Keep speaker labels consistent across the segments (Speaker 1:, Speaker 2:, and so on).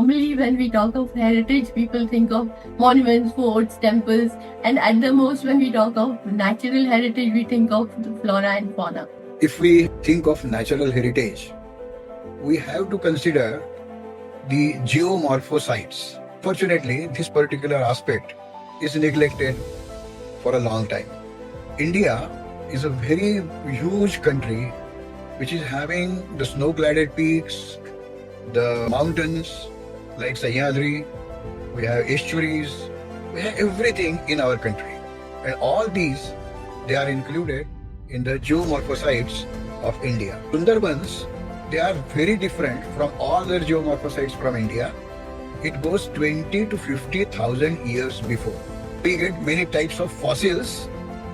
Speaker 1: normally when we talk of heritage, people think of monuments, forts, temples, and at the most, when we talk of natural heritage, we think of the flora and fauna.
Speaker 2: If we think of natural heritage, we have to consider the geomorphosites. Fortunately, this particular aspect is neglected for a long time. India is a very huge country which is having the snow-cladded peaks, the mountains like Sahyadri, we have estuaries, we have everything in our country. And all these, they are included in the geomorphosites of India. Sundarbans, they are very different from all the geomorphosites from India. It goes 20 to 50,000 years before. We get many types of fossils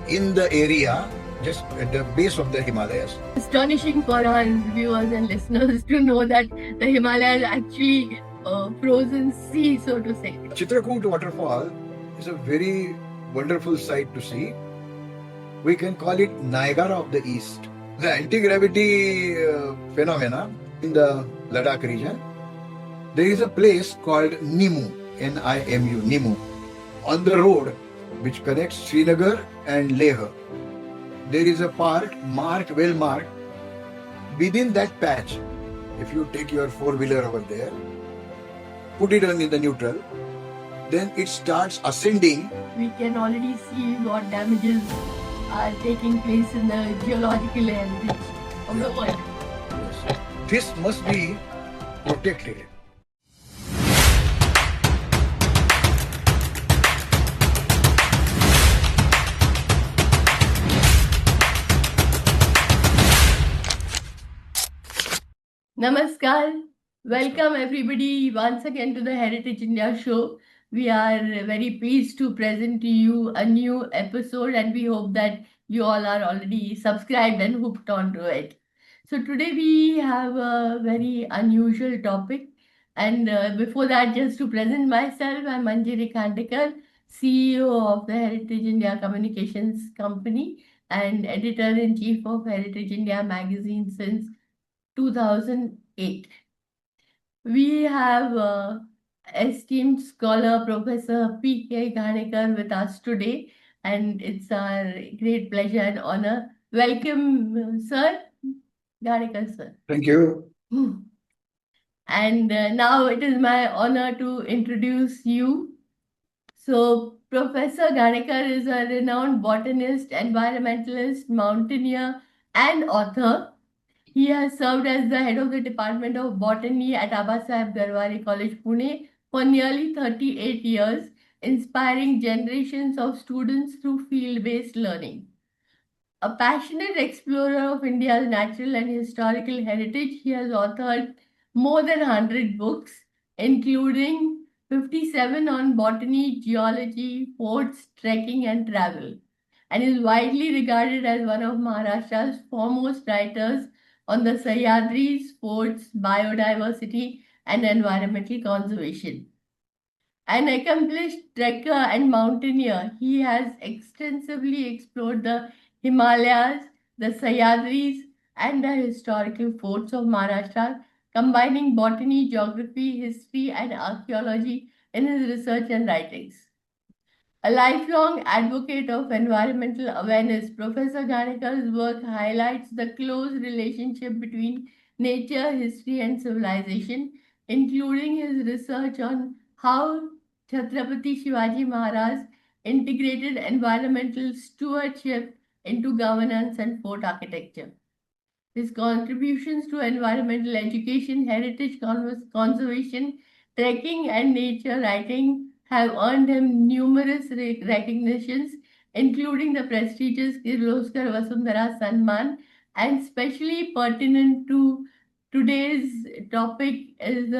Speaker 2: in the area just at the base of the Himalayas.
Speaker 1: Astonishing for our viewers and listeners to know that the Himalayas actually frozen sea, so to say.
Speaker 2: Chitrakoot waterfall is a very wonderful sight to see. We can call it Niagara of the East. The anti-gravity phenomena in the Ladakh region, there is a place called Nimu, N-I-M-U, Nimu, on the road which connects Srinagar and Leh. There is a part well marked. Within that patch, if you take your four-wheeler over there, put it on in the neutral, then it starts ascending.
Speaker 1: We can already see what damages are taking place in the geological heritage of the world.
Speaker 2: Yes. This must be protected.
Speaker 1: Namaskar. Welcome everybody once again to the Heritage India show. We are very pleased to present to you a new episode and we hope that you all are already subscribed and hooked onto it. So today we have a very unusual topic and before that just to present myself, I'm Ghanekar, CEO of the Heritage India Communications Company and Editor-in-Chief of Heritage India magazine since 2008. We have esteemed scholar Professor P.K. Ghanekar with us today, and it's our great pleasure and honor. Welcome, sir. Ghanekar, sir.
Speaker 2: Thank you.
Speaker 1: And now it is my honor to introduce you. So, Professor Ghanekar is a renowned botanist, environmentalist, mountaineer, and author. He has served as the head of the Department of Botany at Abasaheb Garware College, Pune for nearly 38 years, inspiring generations of students through field-based learning. A passionate explorer of India's natural and historical heritage, he has authored more than 100 books, including 57 on botany, geology, forts, trekking, and travel, and is widely regarded as one of Maharashtra's foremost writers on the Sahyadris, forts, biodiversity, and environmental conservation. An accomplished trekker and mountaineer, he has extensively explored the Himalayas, the Sahyadris, and the historical forts of Maharashtra, combining botany, geography, history, and archaeology in his research and writings. A lifelong advocate of environmental awareness, Professor Ghanekar's work highlights the close relationship between nature, history, and civilization, including his research on how Chhatrapati Shivaji Maharaj integrated environmental stewardship into governance and fort architecture. His contributions to environmental education, heritage conservation, trekking, and nature writing have earned him numerous recognitions, including the prestigious Kirloskar Vasundhara Sanman, and especially pertinent to today's topic is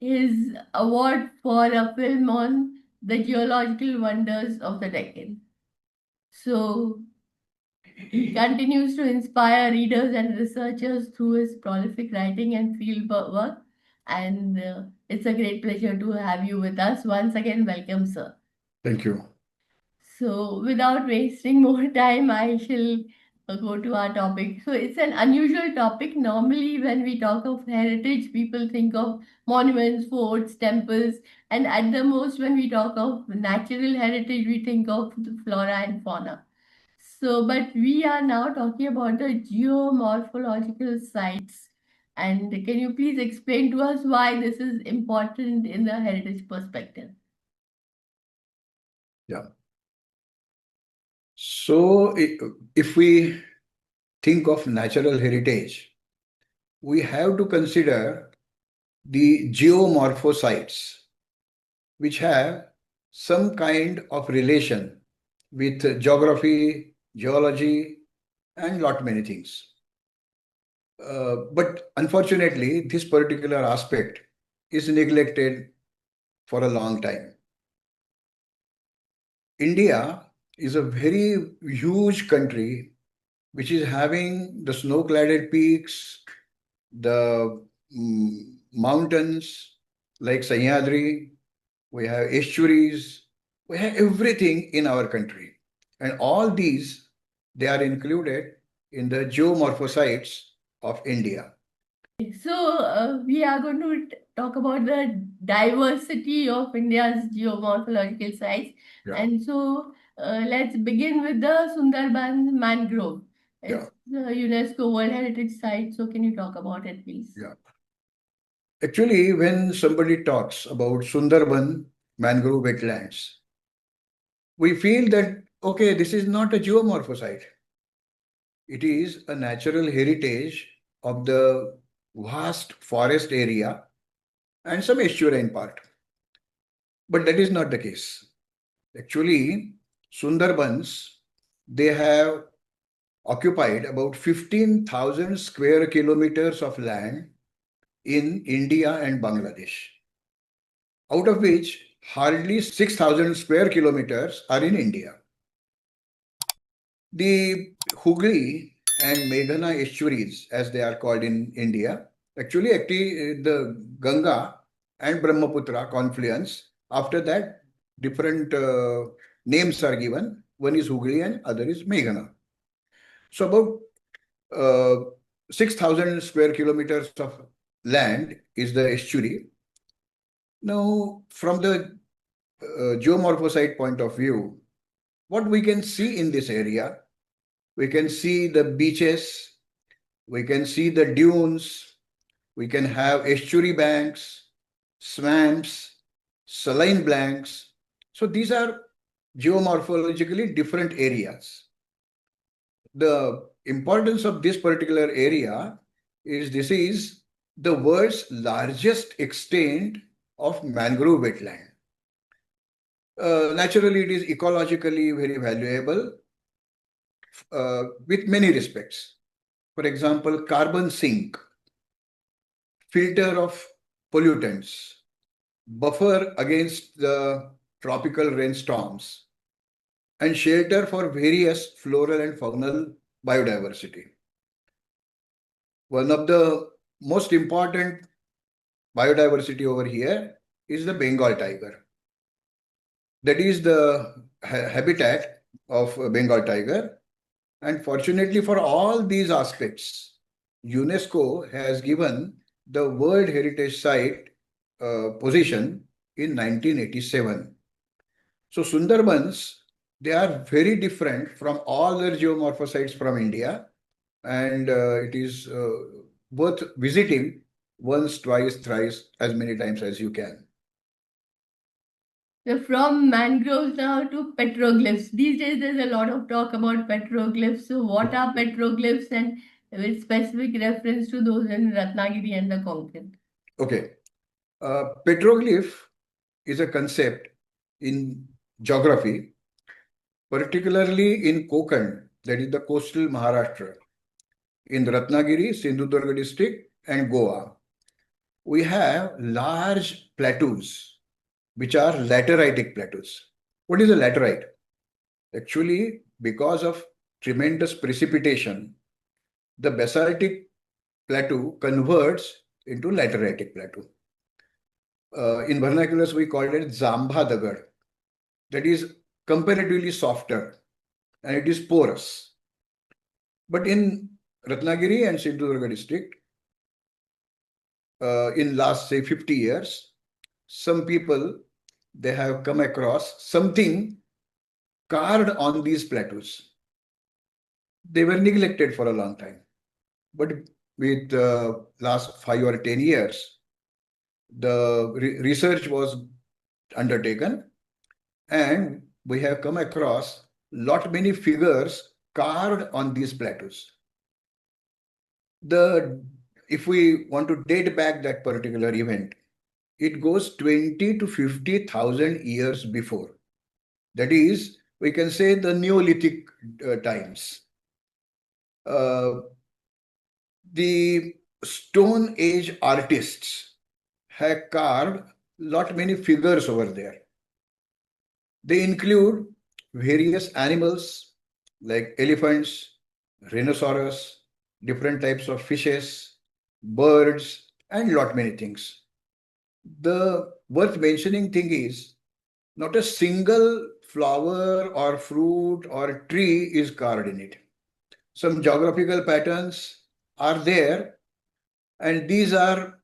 Speaker 1: his award for a film on the geological wonders of the Deccan. So, he continues to inspire readers and researchers through his prolific writing and field work. And it's a great pleasure to have you with us. Once again, welcome, sir.
Speaker 2: Thank you.
Speaker 1: So, without wasting more time, I shall go to our topic. So it's an unusual topic. Normally, when we talk of heritage, people think of monuments, forts, temples, and at the most, when we talk of natural heritage, we think of the flora and fauna. So, but we are now talking about the geomorphological sites. And can you please explain to us why this is important in the heritage perspective?
Speaker 2: Yeah. So, if we think of natural heritage, we have to consider the geomorphosites, which have some kind of relation with geography, geology, and lot many things. But unfortunately, this particular aspect is neglected for a long time. India is a very huge country which is having the snow-cladded peaks, the mountains like Sahyadri, we have estuaries, we have everything in our country. And all these, they are included in the geomorphosites of India.
Speaker 1: So, we are going to talk about the diversity of India's geomorphological sites.
Speaker 2: Yeah,
Speaker 1: And so, let's begin with the Sundarbans mangrove.
Speaker 2: yeah,
Speaker 1: It's the UNESCO World Heritage Site. So, can you talk about it, please?
Speaker 2: yeah. Actually, when somebody talks about Sundarban mangrove wetlands, we feel that, okay, this is not a geomorphosite. It is a natural heritage of the vast forest area and some estuarine part. But that is not the case. Actually, Sundarbans, they have occupied about 15,000 square kilometers of land in India and Bangladesh, out of which hardly 6,000 square kilometers are in India. The Hooghly and Meghna estuaries, as they are called in India, actually the Ganga and Brahmaputra confluence. After that, different names are given. One is Hooghly and other is Meghna. So about 6,000 square kilometers of land is the estuary. Now, from the geomorphosite point of view, what we can see in this area, we can see the beaches, we can see the dunes, we can have estuary banks, swamps, saline blanks. So these are geomorphologically different areas. The importance of this particular area is this is the world's largest extent of mangrove wetland. Naturally, it is ecologically very valuable with many respects. For example, carbon sink, filter of pollutants, buffer against the tropical rainstorms, and shelter for various floral and faunal biodiversity. One of the most important biodiversity over here is the Bengal tiger. That is the habitat of Bengal tiger. And fortunately for all these aspects, UNESCO has given the World Heritage Site position in 1987. So Sundarbans, they are very different from all their geomorphosites from India, and it is worth visiting once, twice, thrice, as many times as you can.
Speaker 1: So from mangroves now to petroglyphs. These days, there's a lot of talk about petroglyphs. So, what are petroglyphs and with specific reference to those in Ratnagiri and the Konkan?
Speaker 2: Okay. Petroglyph is a concept in geography, particularly in Konkan, that is the coastal Maharashtra, in Ratnagiri, Sindhudurga district, and Goa. We have large plateaus, which are lateritic plateaus. What is a laterite? Actually, because of tremendous precipitation, the basaltic plateau converts into lateritic plateau. In vernaculars, we call it Zamba Dagad. That is comparatively softer and it is porous. But in Ratnagiri and Sindhudurga district, in last say 50 years, some people they have come across something carved on these plateaus. They were neglected for a long time. But with last 5 or 10 years, the research was undertaken, and we have come across lot many figures carved on these plateaus. The if we want to date back that particular event, it goes 20 to 50,000 years before. That is, we can say the Neolithic times. The Stone Age artists have carved lot many figures over there. They include various animals like elephants, rhinoceros, different types of fishes, birds, and lot many things. The worth mentioning thing is not a single flower or fruit or tree is carved in it. Some geographical patterns are there, and these are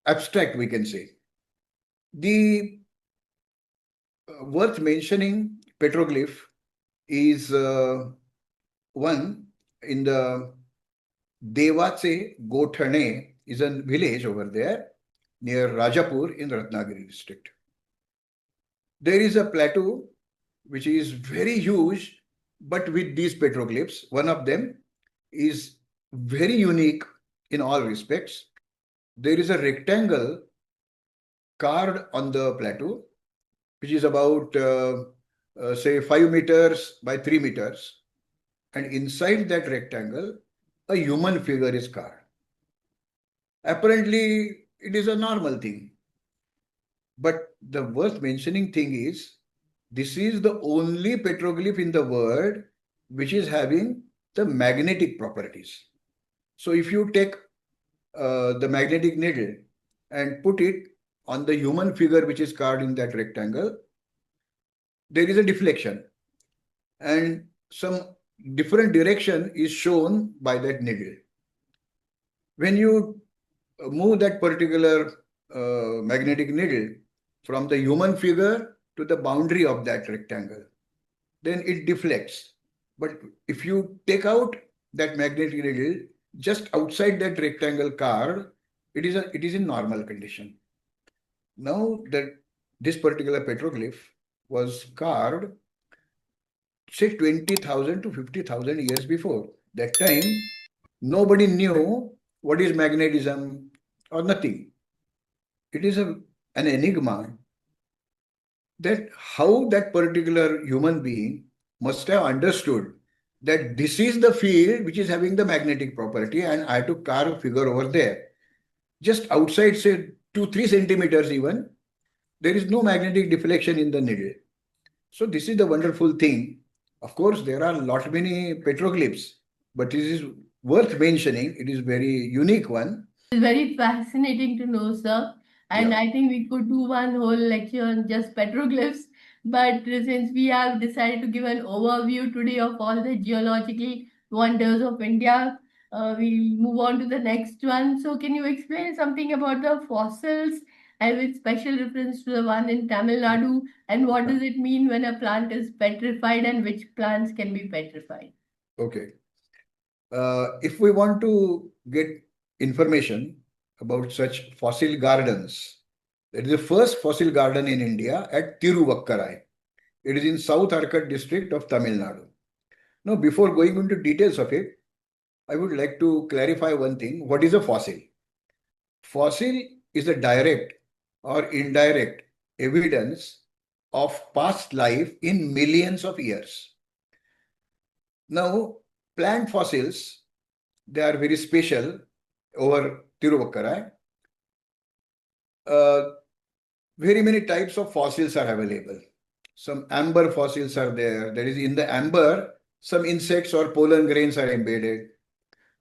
Speaker 2: abstract, we can say. The worth mentioning petroglyph is one in the Devache Gothane is a village over there near Rajapur in Ratnagiri district. There is a plateau which is very huge, but with these petroglyphs, one of them is very unique in all respects. There is a rectangle carved on the plateau, which is about say 5 meters by 3 meters. And inside that rectangle, a human figure is carved. Apparently, it is a normal thing. But the worth mentioning thing is, this is the only petroglyph in the world which is having the magnetic properties. So if you take the magnetic needle and put it on the human figure which is carved in that rectangle, there is a deflection, and some different direction is shown by that needle. When you move that particular magnetic needle from the human figure to the boundary of that rectangle, then it deflects. But if you take out that magnetic needle just outside that rectangle carved, it is in normal condition. Now that this particular petroglyph was carved, say 20,000 to 50,000 years before. That time, nobody knew what is magnetism or nothing. It is an enigma that how that particular human being must have understood that this is the field which is having the magnetic property, and I have to carve a figure over there. Just outside, say 2-3 centimeters even, there is no magnetic deflection in the needle. So this is the wonderful thing. Of course, there are lot many petroglyphs, but this is worth mentioning. It is very unique one.
Speaker 1: It's very fascinating to know, sir. And
Speaker 2: Yeah.
Speaker 1: I think we could do one whole lecture on just petroglyphs. But since we have decided to give an overview today of all the geological wonders of India, we'll move on to the next one. So, can you explain something about the fossils and with special reference to the one in Tamil Nadu? And what does it mean when a plant is petrified and which plants can be petrified?
Speaker 2: Okay. If we want to get information about such fossil gardens, there is the first fossil garden in India at Tiruvakkarai. It is in South Arcot district of Tamil Nadu. Now, before going into details of it, I would like to clarify one thing. What is a fossil? Fossil is a direct or indirect evidence of past life in millions of years. Now, plant fossils, they are very special over Tiruvakkarai. Very many types of fossils are available. Some amber fossils are there. That is, in the amber, some insects or pollen grains are embedded.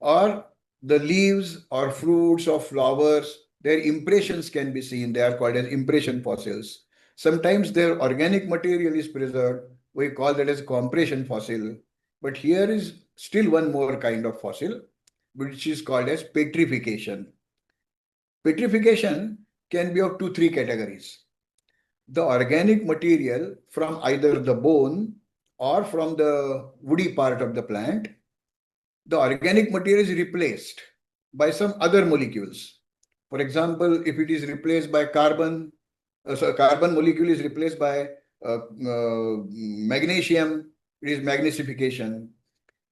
Speaker 2: Or the leaves or fruits or flowers, their impressions can be seen. They are called as impression fossils. Sometimes their organic material is preserved. We call that as compression fossil. But here is still one more kind of fossil, which is called as petrification. Petrification can be of two, three categories. The organic material from either the bone or from the woody part of the plant, the organic material is replaced by some other molecules. For example, if it is replaced by carbon, so a carbon molecule is replaced by magnesium, it is magnesification.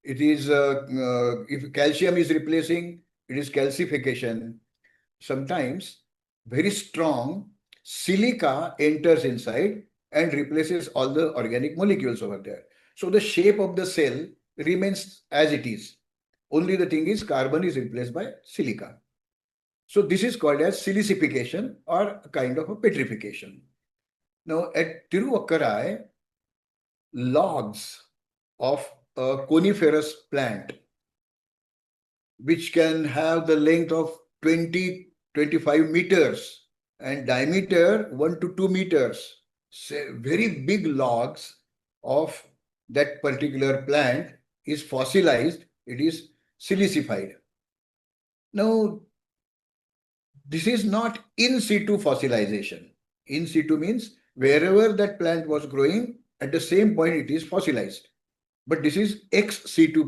Speaker 2: It is, if calcium is replacing, it is calcification. Sometimes very strong silica enters inside and replaces all the organic molecules over there. So the shape of the cell remains as it is. Only the thing is carbon is replaced by silica. So this is called as silicification or a kind of a petrification. Now at Tiruakkarai, logs of a coniferous plant which can have the length of 20-25 meters and diameter 1 to 2 meters. So very big logs of that particular plant is fossilized, it is silicified. Now, this is not in situ fossilization. In situ means wherever that plant was growing, at the same point it is fossilized. But this is ex situ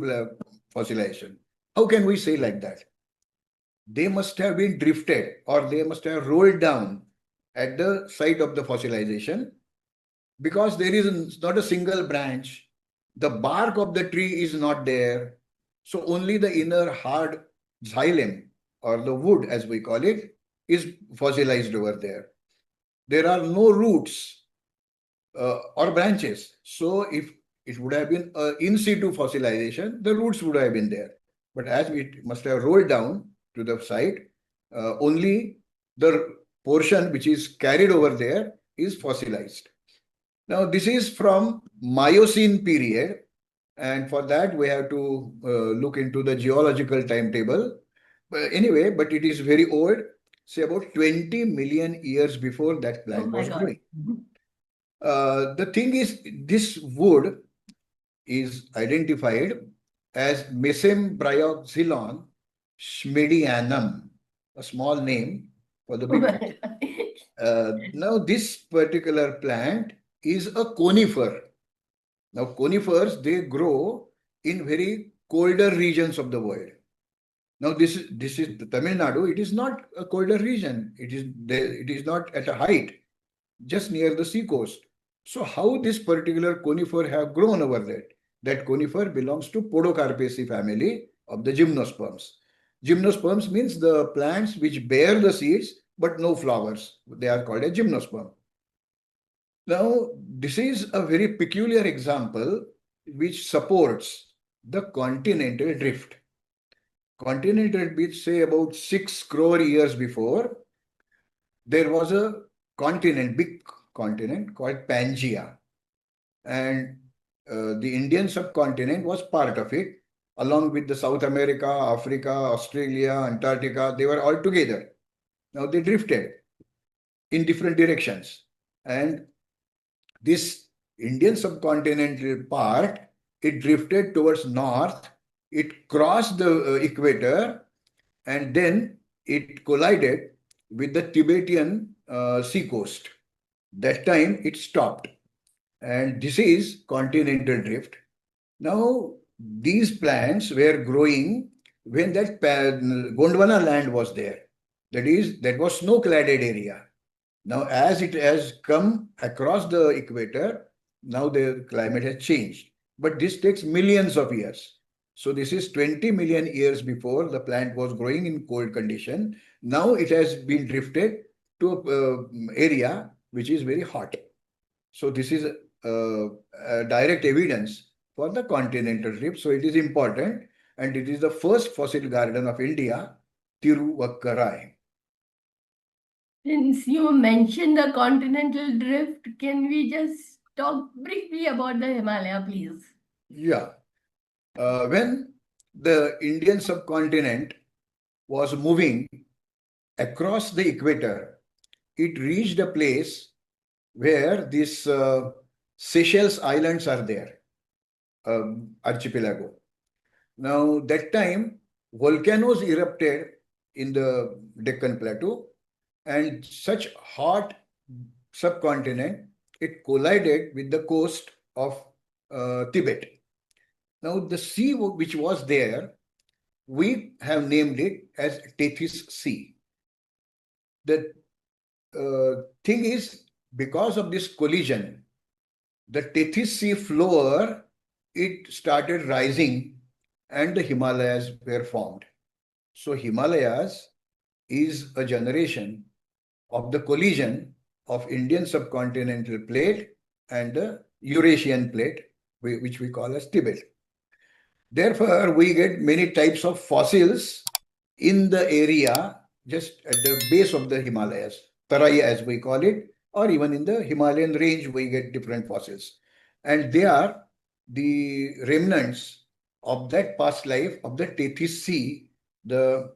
Speaker 2: fossilization. How can we say like that? They must have been drifted or they must have rolled down at the site of the fossilization because there is not a single branch. The bark of the tree is not there. So only the inner hard xylem or the wood, as we call it, is fossilized over there. There are no roots or branches. So if it would have been in situ fossilization, the roots would have been there. But as it must have rolled down to the site, only the portion which is carried over there is fossilized. Now, this is from Miocene period, and for that we have to look into the geological timetable. But anyway, but it is very old, say about 20 million years before that
Speaker 1: Oh
Speaker 2: plant
Speaker 1: my
Speaker 2: was
Speaker 1: God.
Speaker 2: growing. The thing is, this wood is identified as Mesembryoxylon schmedianum, a small name for the
Speaker 1: Oh
Speaker 2: big
Speaker 1: my
Speaker 2: tree.
Speaker 1: God.
Speaker 2: Now, this particular plant is a conifer. Now, conifers, they grow in very colder regions of the world. Now, this is Tamil Nadu. It is not a colder region. It is not at a height, just near the sea coast. So, how this particular conifer have grown over that? That conifer belongs to Podocarpaceae family of the gymnosperms. Gymnosperms means the plants which bear the seeds but no flowers. They are called a gymnosperm. Now, this is a very peculiar example which supports the continental drift. Continental drift, say about 6 crore years before, there was a continent, big continent called Pangaea. And the Indian subcontinent was part of it, along with the South America, Africa, Australia, Antarctica. They were all together. Now they drifted in different directions. And this Indian subcontinental part, it drifted towards north, it crossed the equator, and then it collided with the Tibetan seacoast. That time it stopped. And this is continental drift. Now, these plants were growing when that Gondwana land was there. That is, that was snow-cladded area. Now, as it has come across the equator, now the climate has changed. But this takes millions of years. So this is 20 million years before the plant was growing in cold condition. Now it has been drifted to an area which is very hot. So this is a direct evidence for the continental drift. So it is important, and it is the first fossil garden of India, Tiruakkarai.
Speaker 1: Since you mentioned the continental drift, can we just talk briefly about the Himalaya, please?
Speaker 2: Yeah. When the Indian subcontinent was moving across the equator, it reached a place where these Seychelles Islands are there. archipelago. Now, that time, volcanoes erupted in the Deccan Plateau, and such hot subcontinent, it collided with the coast of Tibet. Now, the sea which was there, we have named it as Tethys Sea. The thing is, because of this collision, the Tethys Sea floor, it started rising and the Himalayas were formed. So Himalayas is a generation of the collision of Indian subcontinental plate and the Eurasian plate, which we call as Tibet. Therefore, we get many types of fossils in the area just at the base of the Himalayas, Tarai as we call it, or even in the Himalayan range, we get different fossils. And they are the remnants of that past life of the Tethys Sea, the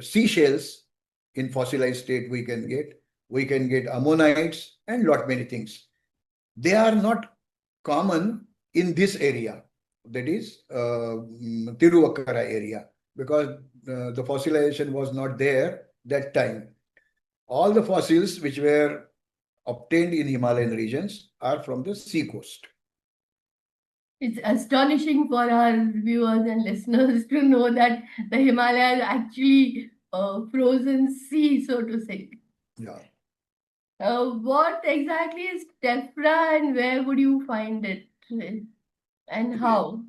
Speaker 2: seashells in fossilized state we can get. We can get ammonites and lot many things. They are not common in this area, that is Tiruvakkara area, because the fossilization was not there that time. All the fossils which were obtained in Himalayan regions are from the sea coast.
Speaker 1: It's astonishing for our viewers and listeners to know that the Himalayas actually frozen sea, so to say.
Speaker 2: Yeah.
Speaker 1: What exactly is tephra and where would you find it and how?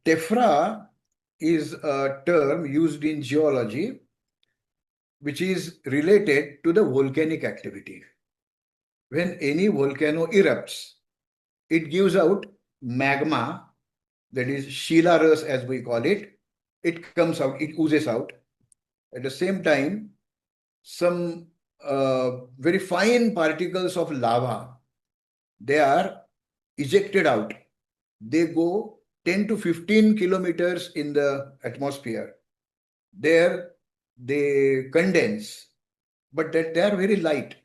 Speaker 2: Tephra is a term used in geology which is related to the volcanic activity. When any volcano erupts, it gives out magma, that is Shilaras as we call it. It comes out, it oozes out. At the same time, some very fine particles of lava, they are ejected out. They go 10 to 15 kilometers in the atmosphere. There they condense, but that they are very light.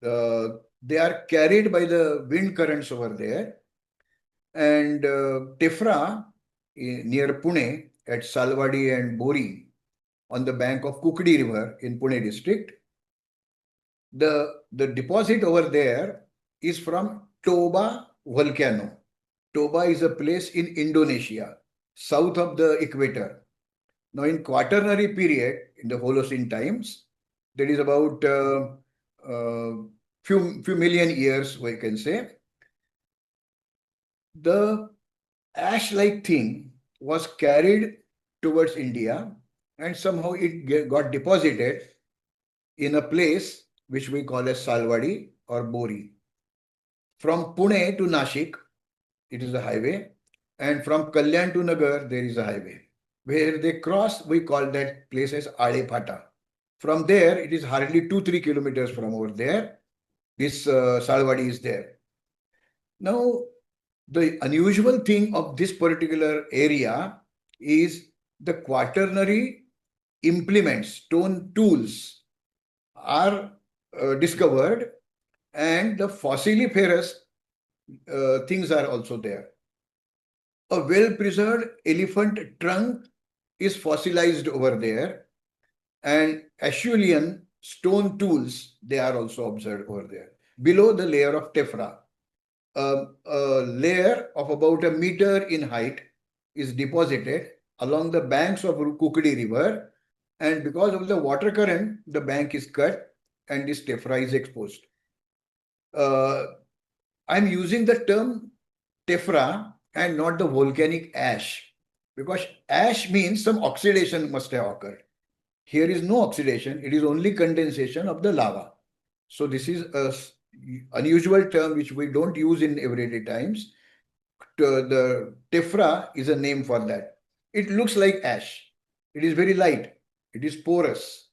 Speaker 2: They are carried by the wind currents over there. And Tefra, near Pune, at Salwadi and Bori, on the bank of Kukdi River in Pune district, the deposit over there is from Toba volcano. Toba is a place in Indonesia, south of the equator. Now, in Quaternary period, in the Holocene times, that is about few million years, we can say, the ash-like thing was carried towards India, and somehow it got deposited in a place which we call as Salwadi or Bori. From Pune to Nashik, it is a highway, and from Kalyan to Nagar, there is a highway. Where they cross, we call that place as Alepata. From there, it is hardly 2-3 kilometers from over there. This Salwadi is there. Now, the unusual thing of this particular area is the quaternary implements, stone tools are discovered, and the fossiliferous things are also there. A well-preserved elephant trunk is fossilized over there, and Acheulean stone tools, they are also observed over there. Below the layer of tephra, a layer of about a meter in height is deposited along the banks of Kukdi River, and because of the water current, the bank is cut and this tephra is exposed. I'm using the term tephra and not the volcanic ash, because ash means some oxidation must have occurred. Here is no oxidation, it is only condensation of the lava. So this is a unusual term which we don't use in everyday times. The tephra is a name for that. It looks like ash. It is very light. It is porous.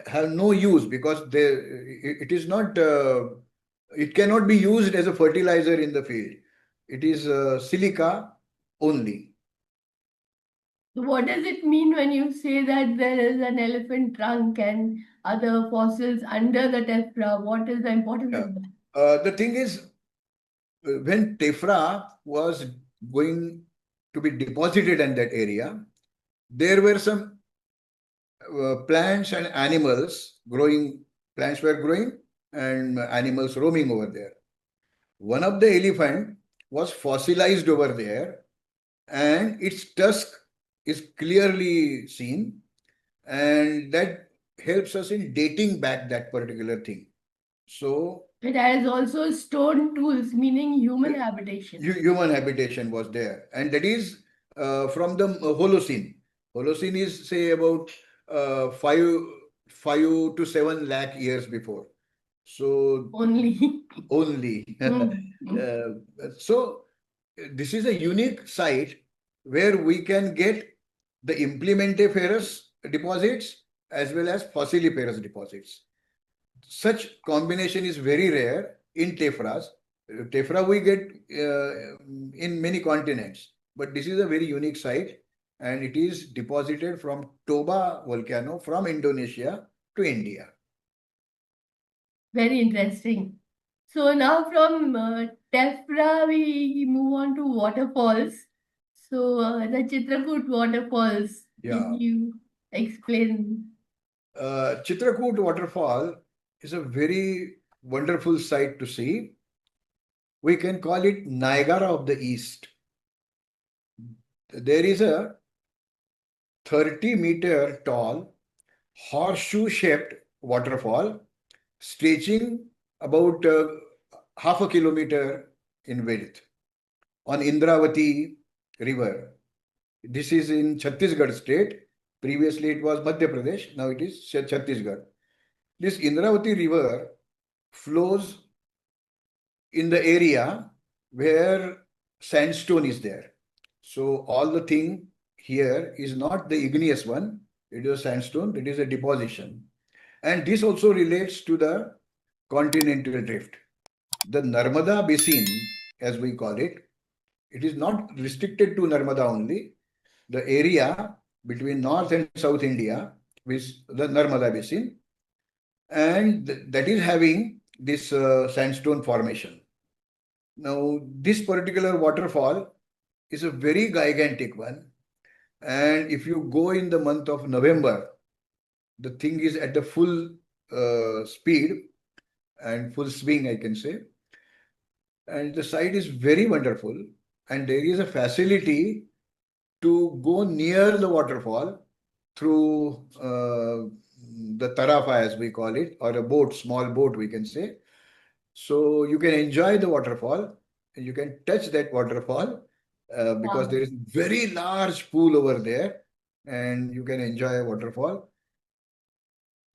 Speaker 2: Have no use because it is not. It cannot be used as a fertilizer in the field. It is silica only.
Speaker 1: So what does it mean when you say that there is an elephant trunk and other fossils under the tephra? What is the importance
Speaker 2: Yeah.
Speaker 1: of that?
Speaker 2: The thing is, when tephra was going to be deposited in that area, there were some plants and animals growing, plants were growing and animals roaming over there. One of the elephant was fossilized over there and its tusk is clearly seen, and that helps us in dating back that particular thing. So
Speaker 1: It has also stone tools, meaning human habitation.
Speaker 2: human habitation was there, and that is from the Holocene. Holocene is say about 5 to 7 lakh years before. So
Speaker 1: Only.
Speaker 2: only.
Speaker 1: Hmm.
Speaker 2: So this is a unique site where we can get the implementiferous deposits as well as fossiliferous deposits. Such combination is very rare in tephras. Tephra we get in many continents, but this is a very unique site and it is deposited from Toba volcano from Indonesia to India.
Speaker 1: Very interesting. So now from Tefra, we move on to waterfalls. So the Chitrakoot waterfalls, can
Speaker 2: Yeah.
Speaker 1: you explain?
Speaker 2: Chitrakoot waterfall is a very wonderful sight to see. We can call it Niagara of the East. There is a 30-meter tall horseshoe-shaped waterfall stretching about half a kilometer in width on Indravati River. This is in Chhattisgarh state. Previously it was Madhya Pradesh. Now it is Chhattisgarh. This Indravati River flows in the area where sandstone is there. So all the thing here is not the igneous one. It is a sandstone. It is a deposition. And this also relates to the continental drift. The Narmada basin, as we call it is not restricted to Narmada only. The area between North and South India is the Narmada basin, and that is having this sandstone formation. Now, this particular waterfall is a very gigantic one, and if you go in the month of November, the thing is at the full speed and full swing, I can say. And the site is very wonderful, and there is a facility to go near the waterfall through the tarafa, as we call it, or a boat, small boat, we can say. So you can enjoy the waterfall and you can touch that waterfall because
Speaker 1: Wow.
Speaker 2: there is very large pool over there and you can enjoy a waterfall.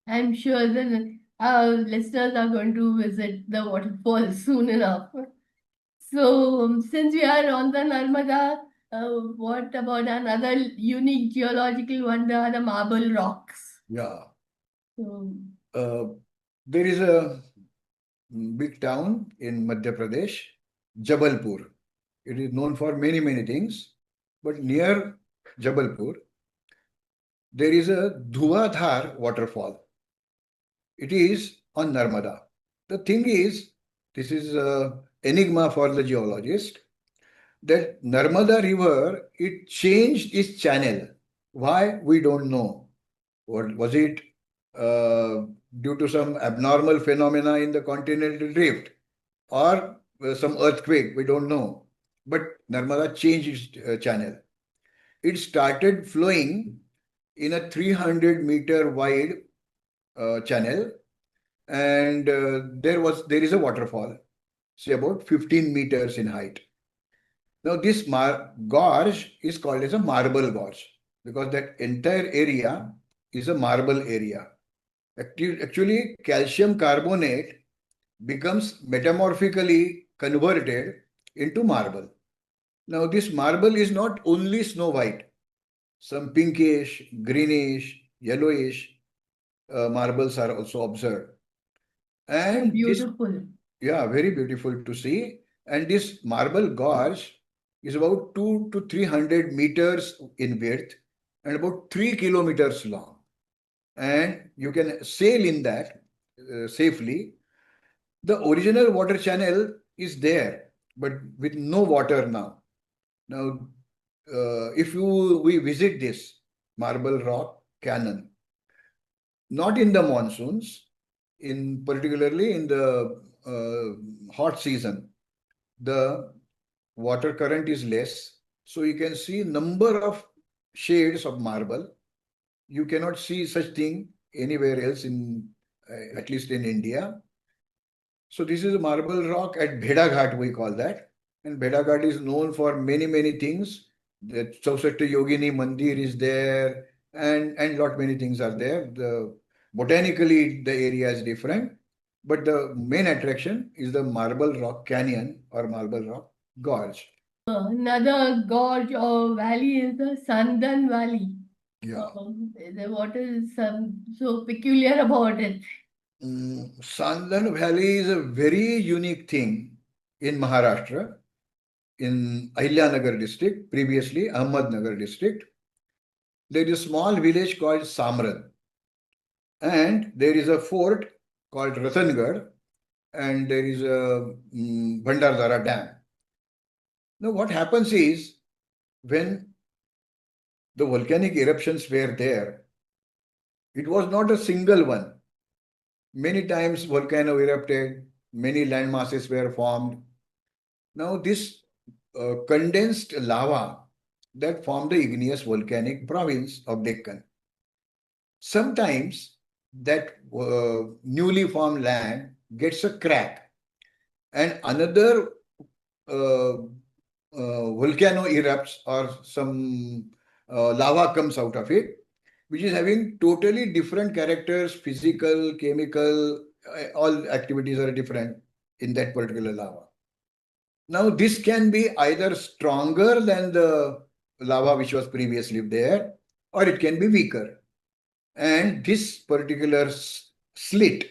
Speaker 1: I'm sure that our listeners are going to visit the waterfall soon enough. So, since we are on the Narmada, what about another unique geological wonder, the marble rocks?
Speaker 2: Yeah.
Speaker 1: So,
Speaker 2: Uh, there is a big town in Madhya Pradesh, Jabalpur. It is known for many, many things, but near Jabalpur, there is a Dhuvadhar waterfall. It is on Narmada. The thing is, this is a enigma for the geologist, that Narmada River, it changed its channel. Why? We don't know. What was it? Uh, Due to some abnormal phenomena in the continental drift or some earthquake? We don't know. But Narmada changed its channel. It started flowing in a 300-meter wide channel, and there is a waterfall, say about 15 meters in height. Now this gorge is called as a marble gorge because that entire area is a marble area. Actually, calcium carbonate becomes metamorphically converted into marble. Now this marble is not only snow white, some pinkish, greenish, yellowish marbles are also observed.
Speaker 1: so
Speaker 2: And this,
Speaker 1: beautiful.
Speaker 2: yeah, very beautiful to see. And this marble gorge is about 200 to 300 meters in width and about 3 kilometers long. And you can sail in that safely. The original water channel is there, but with no water now. Now, if we visit this Marble Rock Canyon, not in the monsoons, in particularly in the hot season, the water current is less, so you can see number of shades of marble. You cannot see such thing anywhere else in at least in India. So this is a marble rock at Bheda Ghat, we call that. And Bheda Ghat is known for many, many things. The Chausatti Yogini Mandir is there, and lot many things are there. The botanically the area is different, but the main attraction is the Marble Rock Canyon or Marble Rock Gorge.
Speaker 1: Another gorge or valley is the Sandan Valley.
Speaker 2: Yeah.
Speaker 1: What is so peculiar about it?
Speaker 2: Sandan Valley is a very unique thing in Maharashtra, in Ahilyanagar district, previously Ahmednagar district. There is a small village called Samrad, and there is a fort called Ratangad, and there is a Bhandardara Dam. Now, what happens is when the volcanic eruptions were there, it was not a single one. Many times volcano erupted, many land masses were formed. Now, this condensed lava that formed the igneous volcanic province of Deccan. Sometimes that newly formed land gets a crack and another uh, volcano erupts or some lava comes out of it, which is having totally different characters, physical, chemical, all activities are different in that particular lava. Now, this can be either stronger than the lava which was previously there, or it can be weaker. And this particular slit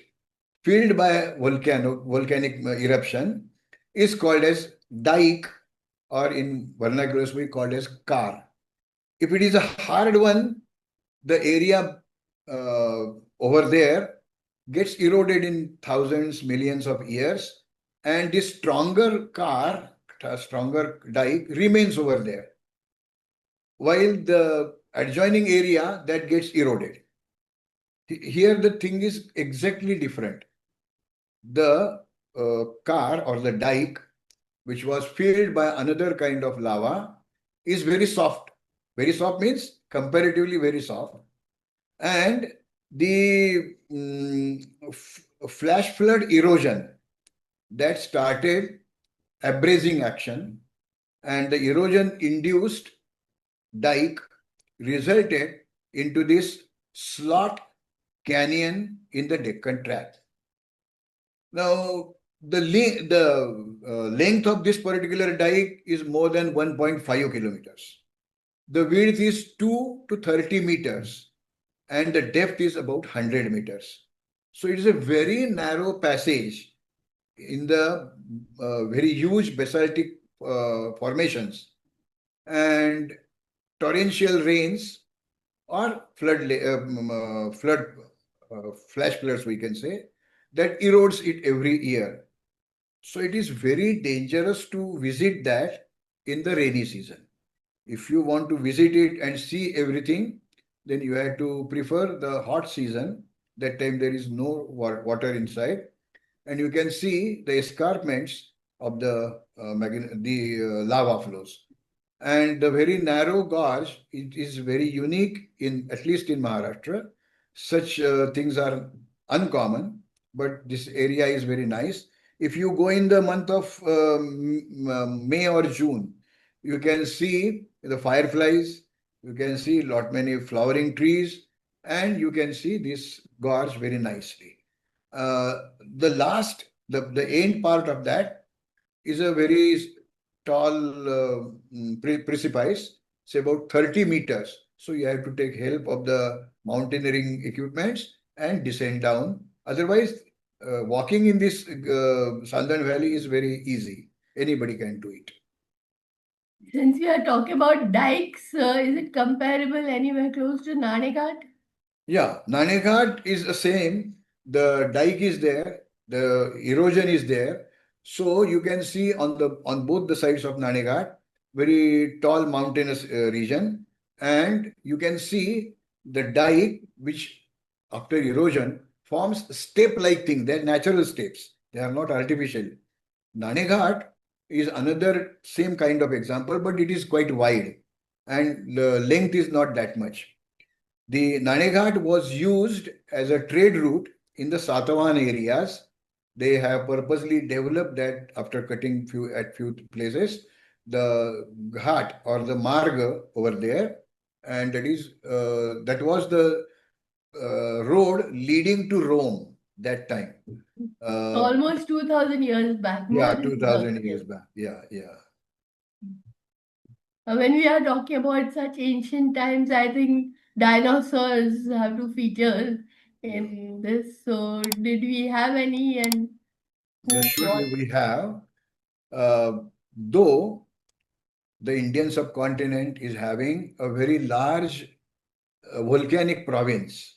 Speaker 2: filled by volcanic eruption is called as dike, or in vernacular we call as kar. If it is a hard one, the area uh, over there gets eroded in thousands, millions of years, and this stronger car, stronger dike remains over there, while the adjoining area that gets eroded. Here the thing is exactly different. The car or the dike, which was filled by another kind of lava, is very soft. Very soft means comparatively very soft. And the flash flood erosion that started abrasing action and the erosion induced dike resulted into this slot canyon in the Deccan Tract. Now, the length of this particular dike is more than 1.5 kilometers. The width is 2 to 30 meters and the depth is about 100 meters. So it is a very narrow passage in the very huge basaltic formations, and torrential rains or flood flash floods we can say that erodes it every year. So it is very dangerous to visit that in the rainy season. If you want to visit it and see everything, then you have to prefer the hot season. That time there is no water inside, and you can see the escarpments of the lava flows. And the very narrow gorge, it is very unique in at least in Maharashtra. Such things are uncommon, but this area is very nice. If you go in the month of May or June, you can see the fireflies, you can see lot many flowering trees, and you can see this gorge very nicely. The last, the end part of that is a very tall precipice, say about 30 meters. So you have to take help of the mountaineering equipments and descend down. Otherwise, walking in this Sandan Valley is very easy. Anybody can do it.
Speaker 1: Since we are talking about dikes, is it comparable anywhere close to Naneghat?
Speaker 2: Yeah, Naneghat is the same. The dike is there, the erosion is there, So you can see on both the sides of Naneghat, very tall mountainous region, and you can see the dike which after erosion forms step-like thing. They're natural steps. They are not artificial. Naneghat is another same kind of example, but it is quite wide and the length is not that much. The Naneghat was used as a trade route in the Satavahan areas. They have purposely developed that after cutting few places, the ghat or the marga over there, and that was the road leading to Rome that time. Uh,
Speaker 1: Almost 2000 years back, more
Speaker 2: yeah,
Speaker 1: than
Speaker 2: 2000
Speaker 1: 2000
Speaker 2: years
Speaker 1: years.
Speaker 2: back. Yeah, yeah.
Speaker 1: When we are talking about such ancient times, I think dinosaurs have to feature
Speaker 2: Yeah.
Speaker 1: in this. So, did we have any and
Speaker 2: Yes,
Speaker 1: who,
Speaker 2: surely
Speaker 1: what?
Speaker 2: we have. Though the Indian subcontinent is having a very large volcanic province,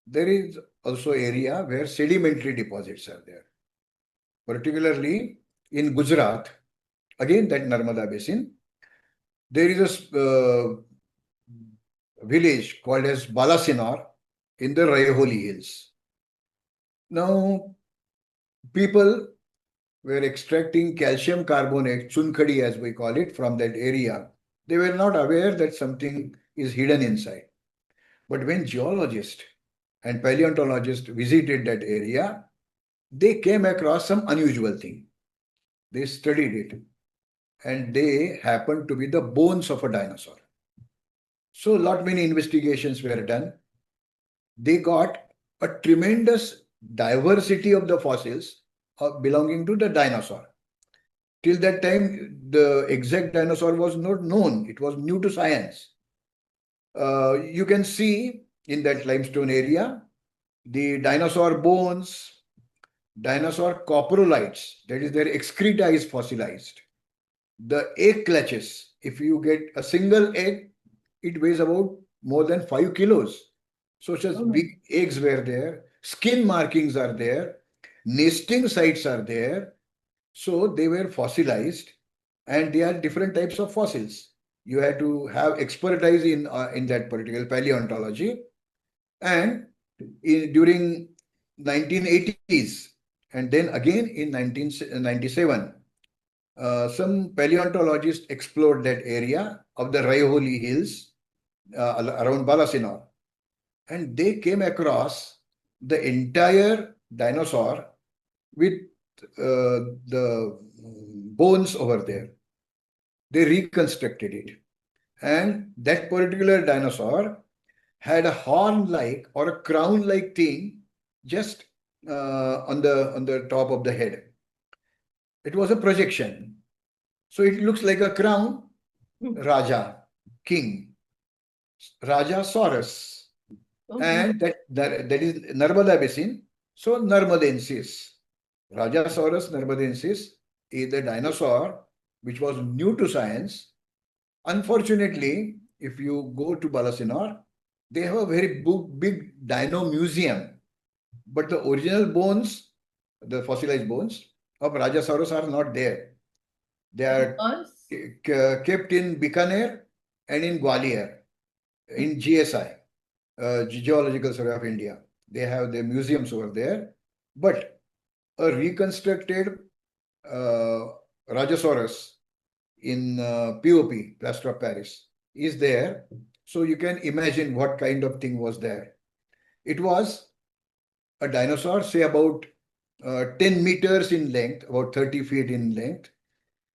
Speaker 2: there is also area where sedimentary deposits are there, particularly in Gujarat. Again, that Narmada basin, there is a village called as Balasinor in the Raiholi Hills. Now, people were extracting calcium carbonate, chunkhadi as we call it, from that area. They were not aware that something is hidden inside. But when geologists and paleontologists visited that area, they came across some unusual thing. They studied it and they happened to be the bones of a dinosaur. So, lot many investigations were done. They got a tremendous diversity of the fossils belonging to the dinosaur. Till that time, the exact dinosaur was not known. It was new to science. You can see in that limestone area the dinosaur bones, dinosaur coprolites, that is, their excreta is fossilized. The egg clutches, if you get a single egg, it weighs about more than 5 kilos. So such
Speaker 1: Oh,
Speaker 2: big eggs were there. Skin markings are there. Nesting sites are there. So they were fossilized, and they are different types of fossils. You had to have expertise in that particular paleontology. And during 1980s, and then again in 1997, some paleontologists explored that area of the Raiholi Hills around Balasinor, and they came across the entire dinosaur with the bones over there. They reconstructed it, and that particular dinosaur had a horn-like or a crown-like thing just on the top of the head. It was a projection, so it looks like a crown. Raja, king, Raja Saurus,
Speaker 1: okay.
Speaker 2: and that is Narmada basin. So Narmadensis, Rajasaurus narmadensis is the dinosaur which was new to science. Unfortunately, if you go to Balasinor, they have a very big dino museum, but the original bones, the fossilized bones of Rajasaurus are not there. They are
Speaker 1: Because,
Speaker 2: kept in Bikaner and in Gwalior, in GSI, Geological Survey of India. They have their museums over there, but a reconstructed uh, Rajasaurus in POP, plaster of Paris, is there. So you can imagine what kind of thing was there. It was a dinosaur, say about 10 meters in length, about 30 feet in length,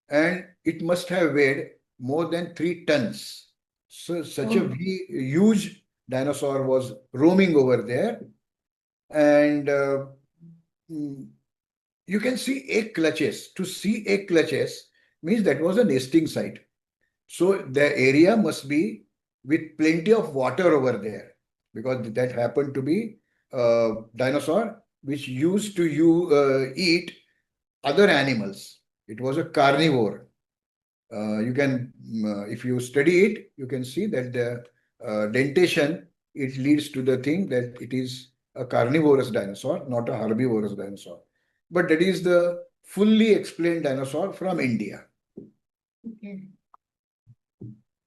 Speaker 2: and it must have weighed more than 3 tons. So such a
Speaker 1: oh,
Speaker 2: huge dinosaur was roaming over there, and mm, you can see egg clutches. To see egg clutches means that was a nesting site. So the area must be with plenty of water over there, because that happened to be a dinosaur which used to eat other animals. It was a carnivore. If you study it, you can see that the dentation, it leads to the thing that it is a carnivorous dinosaur, not a herbivorous dinosaur. but that is the fully explained dinosaur from India.
Speaker 1: Okay.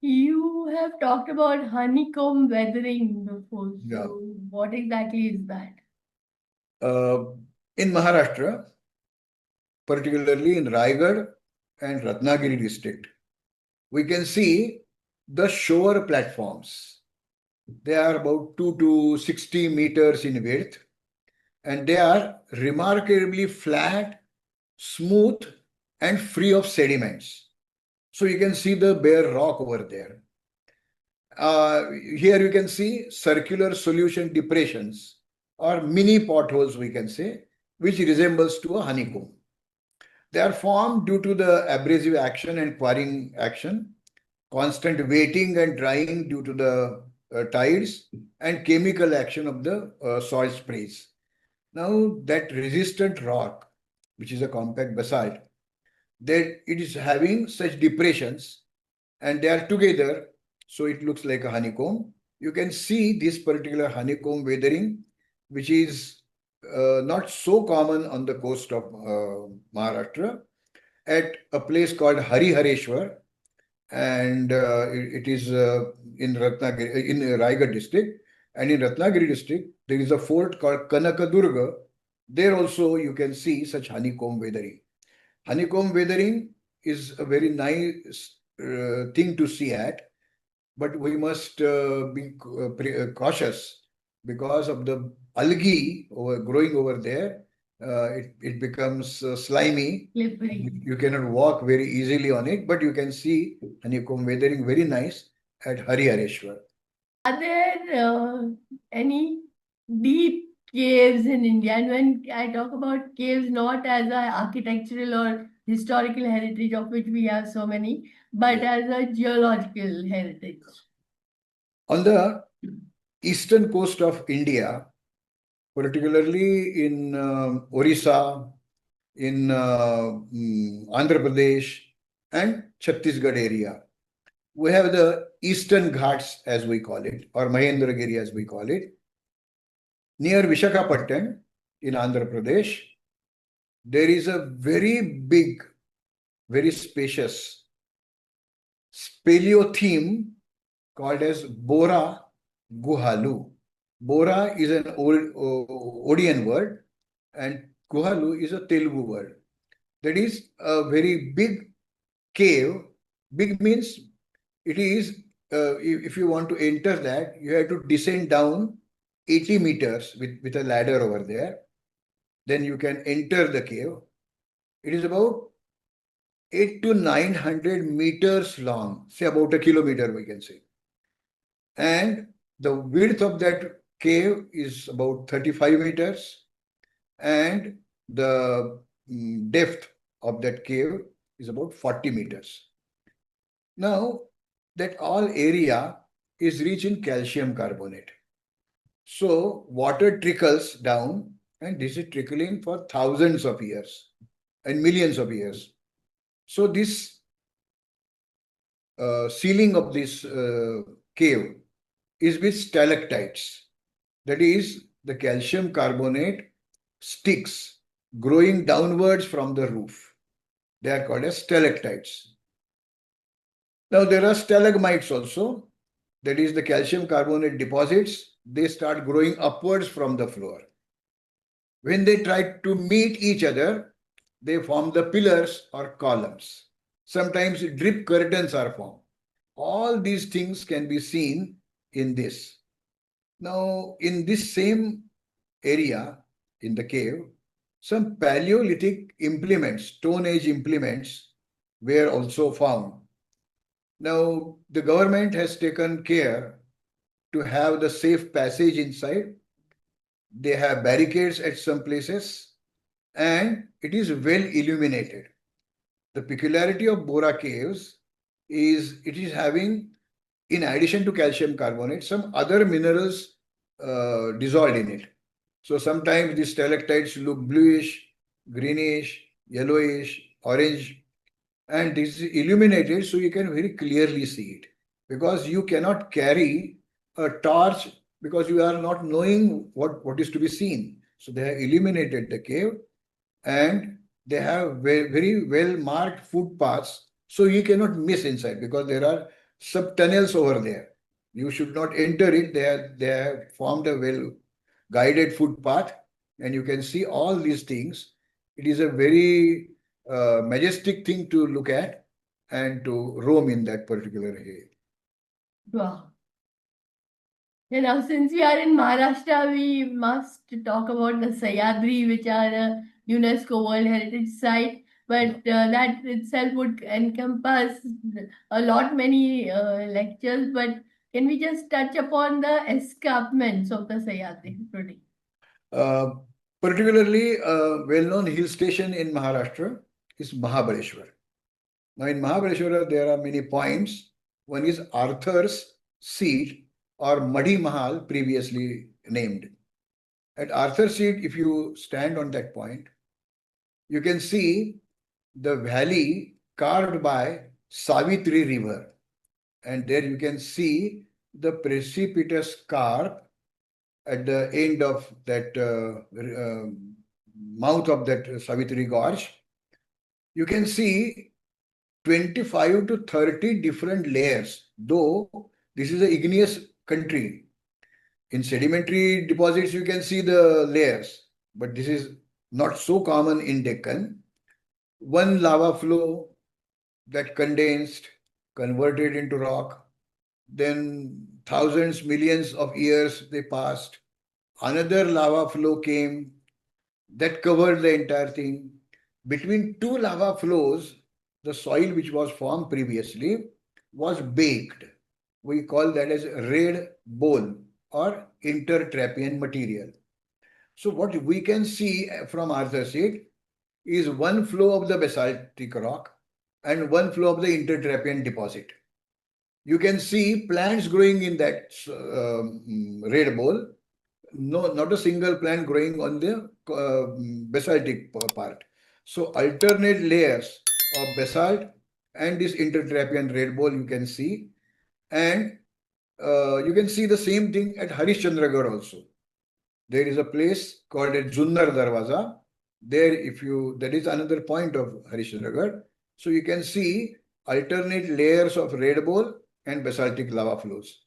Speaker 1: You have talked about honeycomb weathering before.
Speaker 2: Yeah.
Speaker 1: So, what exactly is that?
Speaker 2: Uh, in Maharashtra, particularly in Raigad and Ratnagiri district, we can see the shore platforms. They are about 2 to 60 meters in width, and they are remarkably flat, smooth, and free of sediments. So you can see the bare rock over there. Here you can see circular solution depressions or mini potholes, we can say, which resembles to a honeycomb. They are formed due to the abrasive action and quarrying action, constant wetting and drying due to the tides, and chemical action of the soil sprays. Now, that resistant rock, which is a compact basalt, that it is having such depressions and they are together, so it looks like a honeycomb. You can see this particular honeycomb weathering, which is not so common on the coast of Maharashtra, at a place called Harihareshwar, and it is in Ratnagiri, in Raigad district. And in Ratnagiri district, there is a fort called Kanakadurga. There also you can see such honeycomb weathering. Honeycomb weathering is a very nice thing to see at, but we must be cautious because of the algae growing over there. It becomes slimy.
Speaker 1: Slippery.
Speaker 2: You cannot walk very easily on it, but you can see honeycomb weathering very nice at Harihareshwar.
Speaker 1: Are there any deep caves in India? And when I talk about caves, not as a architectural or historical heritage of which we have so many, but
Speaker 2: Yeah.
Speaker 1: as a geological heritage.
Speaker 2: On the eastern coast of India, particularly in Orissa, in Andhra Pradesh and Chhattisgarh area, we have the Eastern Ghats, as we call it, or Mahendragiri, as we call it. Near Vishakhapatnam in Andhra Pradesh, there is a very big, very spacious speleotheme called as Bora Guhalu. Bora is an Odian word and Guhalu is a Telugu word. That is a very big cave. Big means it is, if you want to enter that, you have to descend down 80 meters with a ladder over there. Then you can enter the cave. It is about 8 to 900 meters long, say about a kilometer, we can say. And the width of that cave is about 35 meters, and the depth of that cave is about 40 meters. Now, that all area is rich in calcium carbonate. So, water trickles down, and this is trickling for thousands of years and millions of years. So, this ceiling of this cave is with stalactites. That is, the calcium carbonate sticks growing downwards from the roof. They are called as stalactites. Now, there are stalagmites also. That is, the calcium carbonate deposits, they start growing upwards from the floor. When they try to meet each other, they form the pillars or columns. Sometimes drip curtains are formed. All these things can be seen in this. Now, in this same area, in the cave, some Paleolithic implements, Stone Age implements, were also found. Now, the government has taken care to have the safe passage inside. They have barricades at some places, and it is well illuminated. The peculiarity of Bora caves is it is having, in addition to calcium carbonate, some other minerals dissolved in it. So sometimes the stalactites look bluish, greenish, yellowish, orange, and this is illuminated so you can very clearly see it. Because you cannot carry a torch because you are not knowing what is to be seen. So they have illuminated the cave, and they have very well marked footpaths, so you cannot miss inside because there are sub-tunnels over there. You should not enter it. They have formed a well guided footpath, and you can see all these things. It is a very majestic thing to look at and to roam in that particular area.
Speaker 1: Wow. Now, since we are in Maharashtra, we must talk about the Sahyadri, which are a UNESCO World Heritage Site. But that itself would encompass a lot many lectures. But can we just touch upon the escarpments of the Sahyadri today?
Speaker 2: Uh, Particularly, a well-known hill station in Maharashtra is Mahabaleshwar. Now, in Mahabaleshwar, there are many points. One is Arthur's Seat or Muddy Mahal, previously named. At Arthur's Seat, if you stand on that point, you can see the valley carved by Savitri River. And there you can see the precipitous scarp at the end of that mouth of that Savitri Gorge. You can see 25 to 30 different layers, though this is an igneous country. In sedimentary deposits, you can see the layers, but this is not so common in Deccan. One lava flow that condensed, converted into rock, then thousands, millions of years they passed. Another lava flow came that covered the entire thing. Between two lava flows, the soil which was formed previously was baked. We call that as red bole or intertrappean material. So what we can see from Arthur Seat is one flow of the basaltic rock and one flow of the intertrappean deposit. You can see plants growing in that red bole. No, not a single plant growing on the basaltic part. So alternate layers of basalt and this intertrappean red bole you can see, and you can see the same thing at Harishchandragarh also. There is a place called a Junnar Darwaza. There, if you, that is another point of Harishchandragarh. So you can see alternate layers of red bole and basaltic lava flows.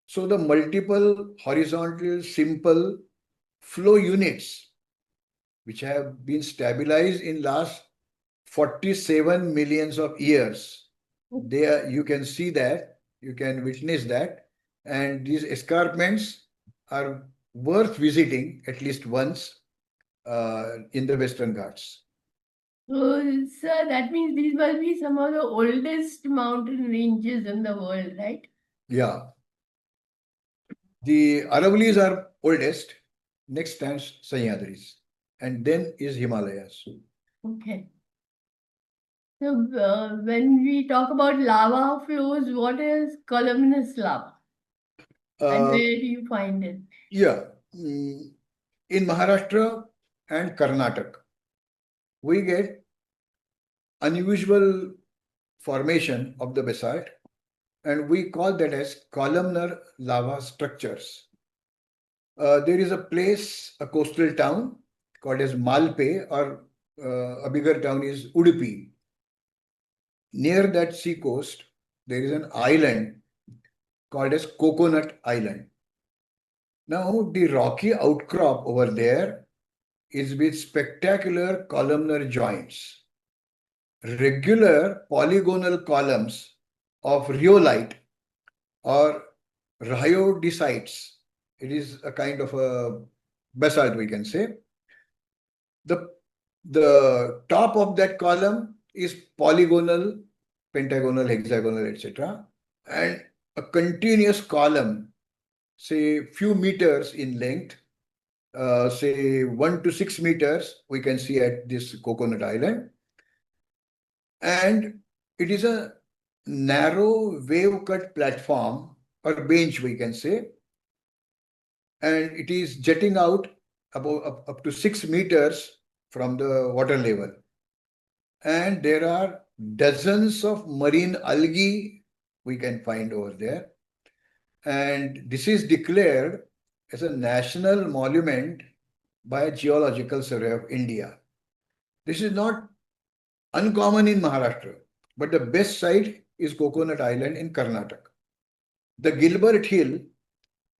Speaker 2: So the multiple horizontal simple flow units which have been stabilized in last 47 millions of years, there you can see that, you can witness that, and these escarpments are worth visiting at least once in the Western Ghats.
Speaker 1: So, sir, that means these must be some of the oldest mountain ranges in the world, right?
Speaker 2: Yeah, the Aravallis are oldest, next stands Sahyadris, and then is Himalayas.
Speaker 1: Okay. So, when we talk about lava flows, what is columnous lava and
Speaker 2: Uh,
Speaker 1: where do you find it?
Speaker 2: yeah, in Maharashtra and Karnataka, we get unusual formation of the basalt, and we call that as columnar lava structures. There is a place, a coastal town called as Malpe, or a bigger town is Udupi. Near that sea coast, there is an island called as Coconut Island. Now, the rocky outcrop over there is with spectacular columnar joints, regular polygonal columns of rhyolite or rhyodicites. It is a kind of a basalt, we can say. The, the top of that column is polygonal, pentagonal, hexagonal, etc. And a continuous column, say few meters in length, say 1 to 6 meters, we can see at this Coconut Island. And it is a narrow wave cut platform or bench, we can say, and it is jetting out about up to 6 meters from the water level. And there are dozens of marine algae we can find over there. And this is declared as a national monument by Geological Survey of India. This is not uncommon in Maharashtra, but the best site is Coconut Island in Karnataka. The Gilbert Hill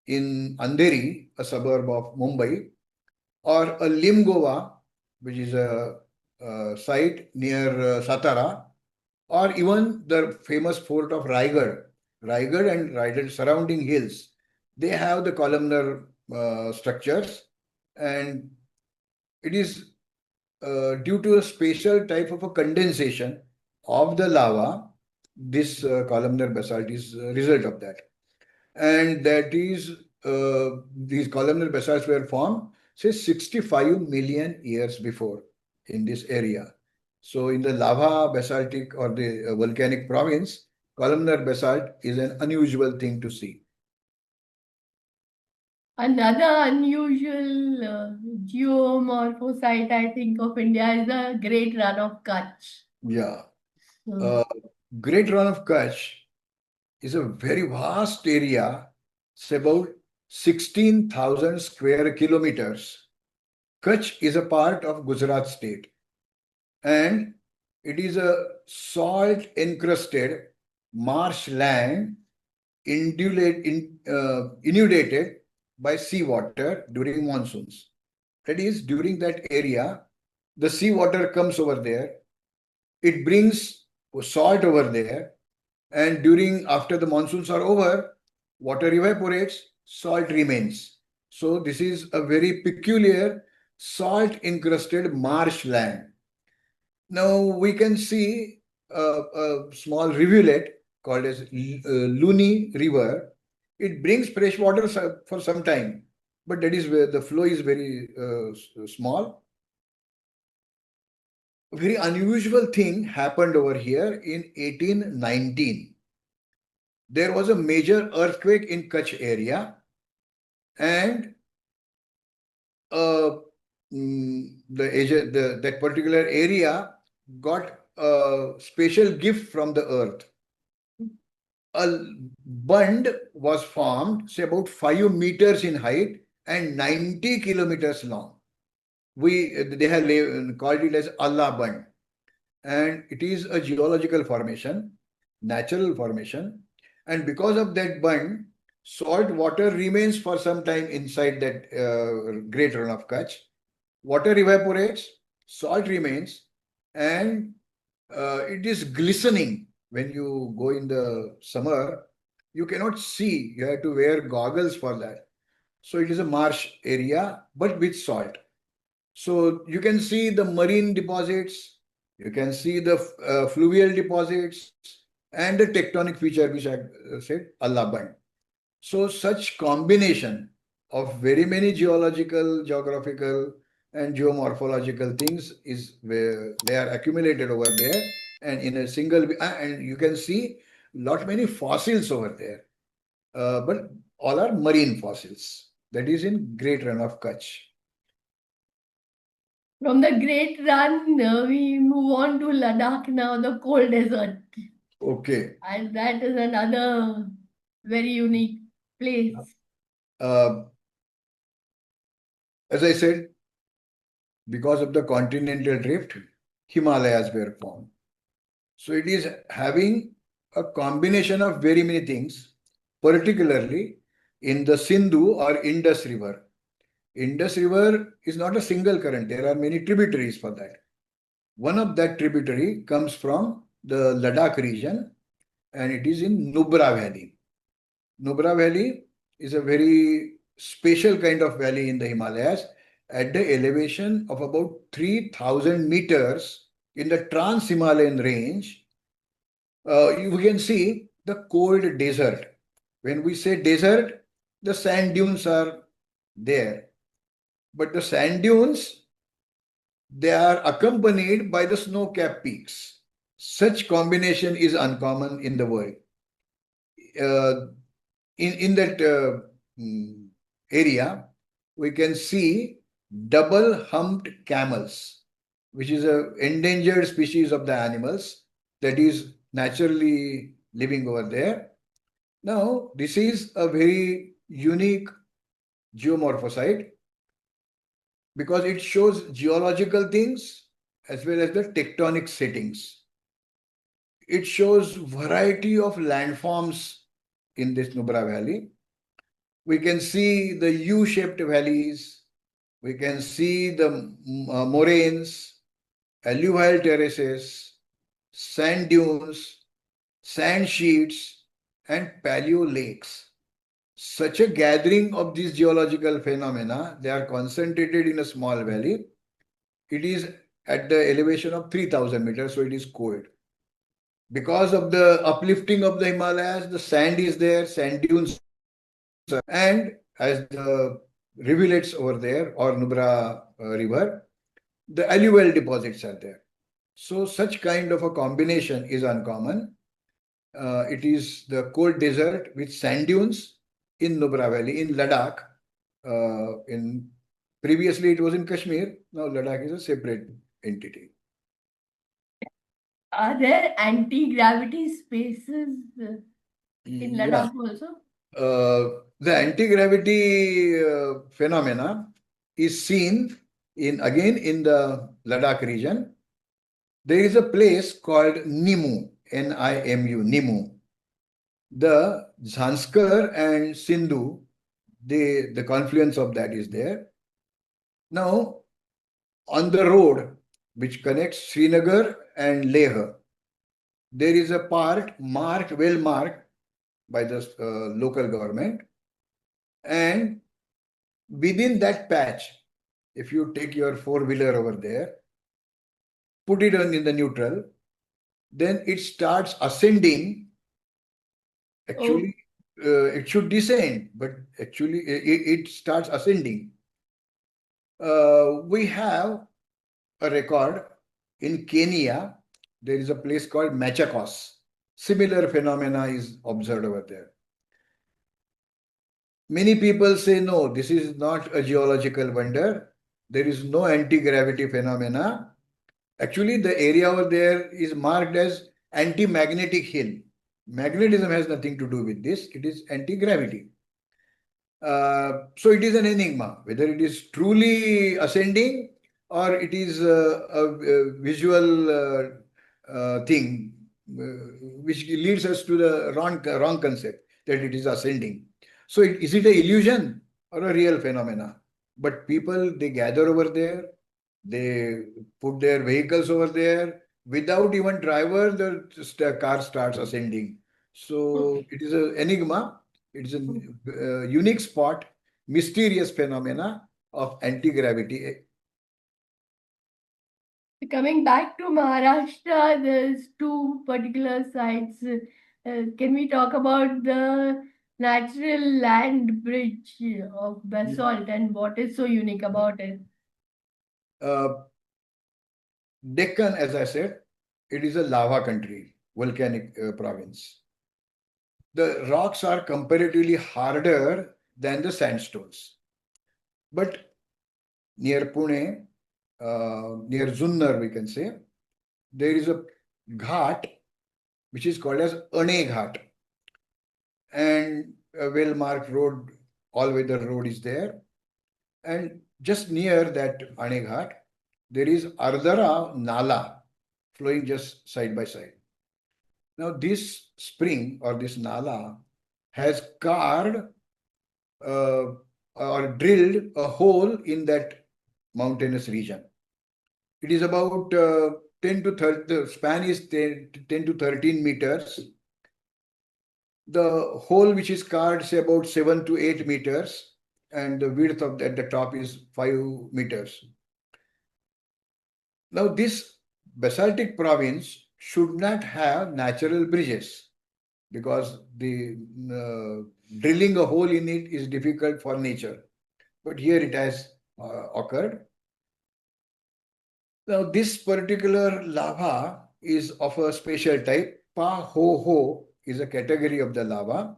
Speaker 2: in Andheri, a suburb of Mumbai, or a Limgova, which is a site near Satara, or even the famous fort of Raigad. Raigad and Raigad surrounding hills, they have the columnar structures, and it is due to a special type of a condensation of the lava. This columnar basalt is a result of that, and that is these columnar basalts were formed say 65 million years before in this area. So in the lava basaltic or the volcanic province, columnar basalt is an unusual thing to see.
Speaker 1: Another unusual geomorphosite I think of India is the Great Run of Kutch.
Speaker 2: Yeah.
Speaker 1: So,
Speaker 2: Uh, Great Run of Kutch is a very vast area. It's about 16,000 square kilometers. Kutch is a part of Gujarat state, and it is a salt encrusted marshland inundated by seawater during monsoons. That is, during that area, the seawater comes over there, it brings salt over there, and during after the monsoons are over, water evaporates, salt remains. So this is a very peculiar salt encrusted marshland. Now we can see a small rivulet called as Luni River. It brings fresh water for some time, but that is where the flow is very small. A very unusual thing happened over here in 1819. There was a major earthquake in Kutch area, and uh, that particular area got a special gift from the earth. A bund was formed, say about 5 meters in height and 90 kilometers long. They have called it as Allah Bund, and it is a geological formation, natural formation, and because of that bund, salt water remains for some time inside that Great Run of Kutch. Water evaporates, salt remains, and it is glistening. When you go in the summer, you cannot see. You have to wear goggles for that. So it is a marsh area, but with salt. So you can see the marine deposits, you can see the fluvial deposits, and the tectonic feature, which I said, Allah Band. So such combination of very many geological, geographical, and geomorphological things is where they are accumulated over there, and in a single, and you can see lot many fossils over there, but all are marine fossils. That is in Great Run of Kutch.
Speaker 1: from the Great Run, we move on to Ladakh now, the cold desert.
Speaker 2: Okay.
Speaker 1: And that is another very unique place.
Speaker 2: Uh, as I said, because of the continental drift, Himalayas were formed. So it is having a combination of very many things, particularly in the Sindhu or Indus River. Indus River is not a single current. There are many tributaries for that. One of that tributary comes from the Ladakh region, and it is in Nubra Valley. Nubra Valley is a very special kind of valley in the Himalayas at the elevation of about 3,000 meters in the Trans-Himalayan range. You can see the cold desert. When we say desert, the sand dunes are there. But the sand dunes, they are accompanied by the snow-capped peaks. Such combination is uncommon in the world. Uh, in that area, we can see double humped camels, which is an endangered species of the animals that is naturally living over there. Now, this is a very unique geomorphosite because it shows geological things as well as the tectonic settings. It shows variety of landforms in this Nubra Valley. We can see the U-shaped valleys. We can see the moraines, alluvial terraces, sand dunes, sand sheets, and paleo lakes. Such a gathering of these geological phenomena, they are concentrated in a small valley. It is at the elevation of 3000 meters, so it is cold. Because of the uplifting of the Himalayas, the sand is there, sand dunes, and as the rivulets over there or Nubra river, the alluvial deposits are there. So such kind of a combination is uncommon. It is the cold desert with sand dunes in Nubra Valley, in Ladakh. In previously it was in Kashmir. Now Ladakh is a separate entity.
Speaker 1: Are there anti-gravity spaces in
Speaker 2: Yeah.
Speaker 1: Ladakh also?
Speaker 2: The anti-gravity phenomena is seen again in the Ladakh region. There is a place called Nimu, Nimu, Nimu. The Zanskar and Sindhu, the confluence of that is there. Now, on the road which connects Srinagar and Leh, there is a part well marked by the local government, and within that patch, if you take your four-wheeler over there, put it on in the neutral, then it starts ascending.
Speaker 1: Oh,
Speaker 2: Actually, it should descend, but actually it starts ascending. We have a record in Kenya. There is a place called Machakos. Similar phenomena is observed over there. Many people say, no, this is not a geological wonder. There is no anti-gravity phenomena. Actually, the area over there is marked as anti-magnetic hill. Magnetism has nothing to do with this. It is anti-gravity. So it is an enigma, whether it is truly ascending or it is a visual thing which leads us to the wrong concept that it is ascending. So is it an illusion or a real phenomena? But people, they gather over there, they put their vehicles over there. Without even driver, the car starts ascending. So
Speaker 1: okay.
Speaker 2: it is an enigma. It is a unique spot, mysterious phenomena of anti-gravity.
Speaker 1: Coming back to Maharashtra, there's two particular sites. Can we talk about the natural land bridge of basalt and what is so unique about it?
Speaker 2: Uh, Deccan, as I said, it is a lava country, volcanic province. The rocks are comparatively harder than the sandstones. But near Pune, near Zunnar, we can say, there is a ghat which is called as Ane Ghat. And a well-marked road, all-weather road is there. And just near that Ane Ghat, there is Ardara Nala flowing just side by side. Now, this spring or this Nala has carved uh, or drilled a hole in that mountainous region. It is about 10 to 30, the span is 10 to 13 meters. The hole which is carved is about 7 to 8 meters, and the width of at the top is 5 meters. Now, this basaltic province should not have natural bridges because the drilling a hole in it is difficult for nature. But here it has occurred. Now, this particular lava is of a special type. Pa ho ho is a category of the lava,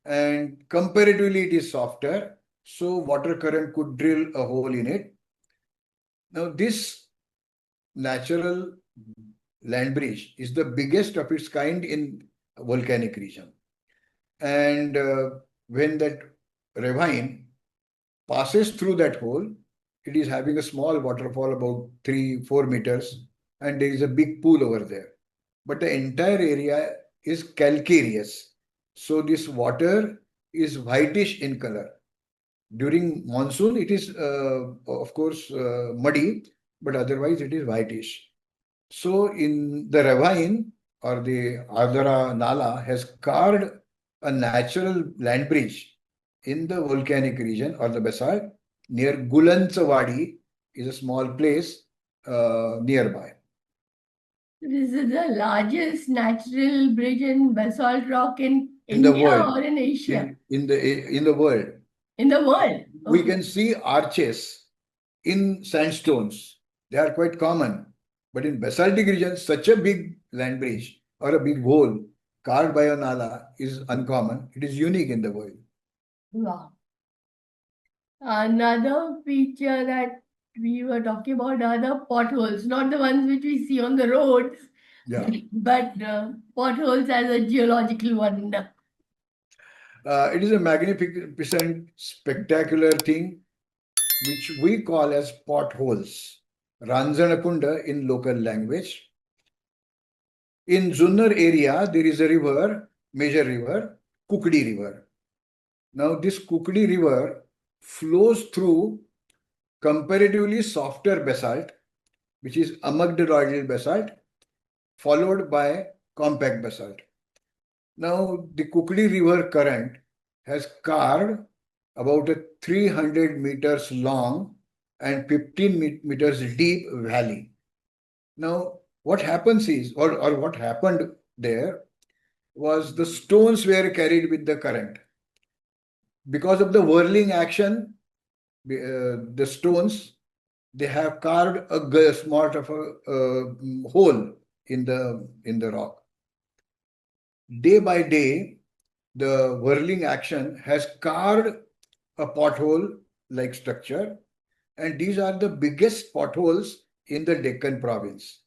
Speaker 2: and comparatively it is softer, so water current could drill a hole in it. Now, this natural land bridge is the biggest of its kind in volcanic region. And when that ravine passes through that hole, it is having a small waterfall about 3-4 meters, and there is a big pool over there. But the entire area is calcareous. So this water is whitish in color. During monsoon, it is, of course, muddy, but otherwise it is whitish. So in the ravine or the Ardhara Nala has carved a natural land bridge in the volcanic region or the basalt near Gulantsawadi is a small place nearby.
Speaker 1: This is the largest natural bridge in basalt rock in
Speaker 2: In the
Speaker 1: India
Speaker 2: world,
Speaker 1: or in Asia?
Speaker 2: in the world,
Speaker 1: In the world.
Speaker 2: we
Speaker 1: Okay.
Speaker 2: can see arches in sandstones. They are quite common. But in basaltic regions, such a big land bridge or a big hole carved by a nala is uncommon. It is unique in the world.
Speaker 1: Wow. Another feature that we were talking about are the potholes, not the ones which we see on the roads,
Speaker 2: Yeah.
Speaker 1: but potholes as a geological wonder.
Speaker 2: It is a magnificent, spectacular thing which we call as potholes. Ranjanakunda in local language. In Zunnar area, there is a river, major river, Kukdi River. Now, this Kukdi River flows through comparatively softer basalt, which is amygdaloidal basalt, followed by compact basalt. Now, the Kukdi River current has carved about a 300 meters long and 15 meters deep valley. Now, what happens is, or what happened there was the stones were carried with the current. Because of the whirling action, the stones, they have carved a small of a hole in the rock. Day by day, the whirling action has carved a pothole like structure, and these are the biggest potholes in the Deccan province.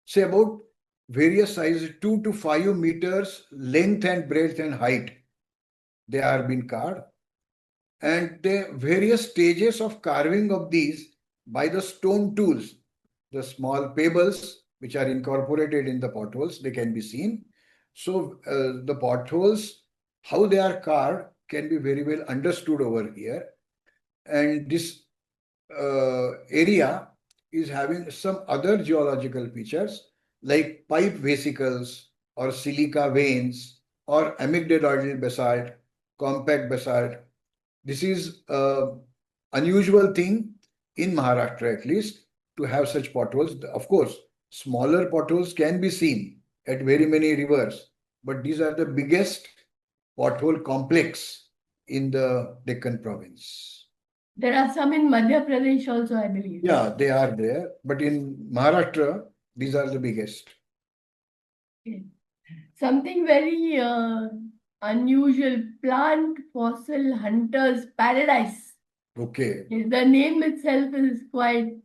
Speaker 2: Say about various sizes, 2 to 5 meters length and breadth and height. They are being carved, and the various stages of carving of these by the stone tools, the small pebbles which are incorporated in the potholes, they can be seen. So the potholes, how they are carved, can be very well understood over here. And this area is having some other geological features like pipe vesicles or silica veins or amygdaloidal basalt, compact basalt. This is an unusual thing in Maharashtra, at least, to have such potholes. Of course, smaller potholes can be seen at very many rivers, but these are the biggest pothole complex in the Deccan province.
Speaker 1: There are some in Madhya Pradesh also, I believe.
Speaker 2: Yeah, they are there, but in Maharashtra, these are the biggest.
Speaker 1: Okay. Something very unusual, plant fossil hunters paradise.
Speaker 2: Okay.
Speaker 1: The name itself is quite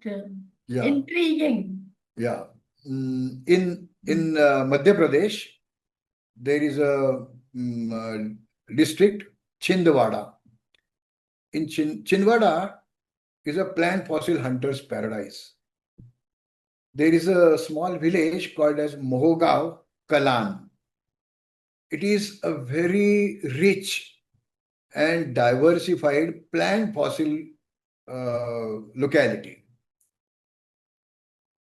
Speaker 2: Yeah.
Speaker 1: intriguing.
Speaker 2: Yeah. In Madhya Pradesh, there is a district, Chindwada. In Chindwada is a plant fossil hunter's paradise. There is a small village called as Mohogaon Kalan. It is a very rich and diversified plant fossil locality.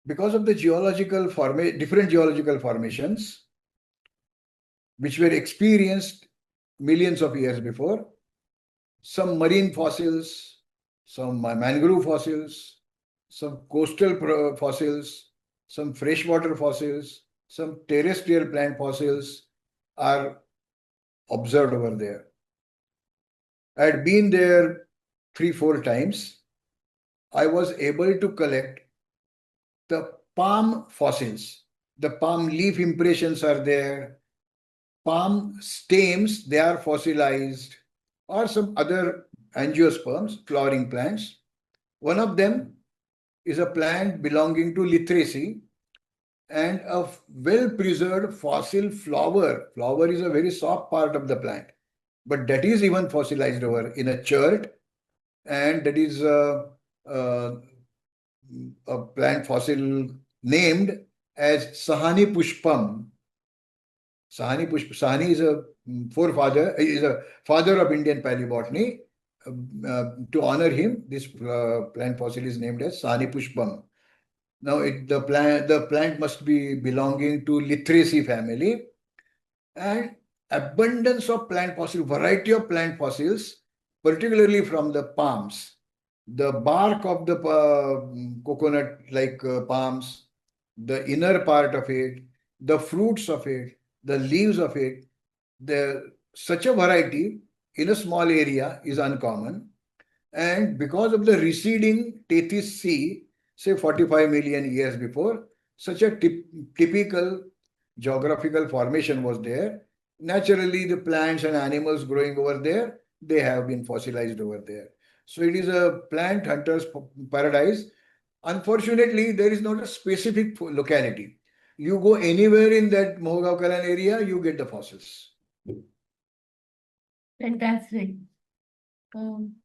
Speaker 2: Because of the different geological formations, which were experienced millions of years before, some marine fossils, some mangrove fossils, some coastal fossils, some freshwater fossils, some terrestrial plant fossils are observed over there. I had been there 3-4 times. I was able to collect the palm fossils. The palm leaf impressions are there. Palm stems, they are fossilized, or some other angiosperms, flowering plants. One of them is a plant belonging to Literacy and a well-preserved fossil flower. Flower is a very soft part of the plant, but that is even fossilized over in a chert, and that is uh, a plant fossil named as Sahani Pushpam. Sahani is a forefather, is a father of Indian paleobotany. To honor him, this plant fossil is named as Sahani Pushpam. Now, the plant must be belonging to Lythraceae family, and abundance of plant fossil, variety of plant fossils, particularly from the palms. The bark of the coconut, like palms, the inner part of it, the fruits of it, the leaves of it, such a variety in a small area is uncommon. And because of the receding Tethys Sea, say 45 million years before, such a typical geographical formation was there. Naturally, the plants and animals growing over there, they have been fossilized over there. So it is a plant hunter's paradise. Unfortunately, there is not a specific locality. You go anywhere in that Mohagaon Kalan area, you get the fossils.
Speaker 1: Fantastic. Um,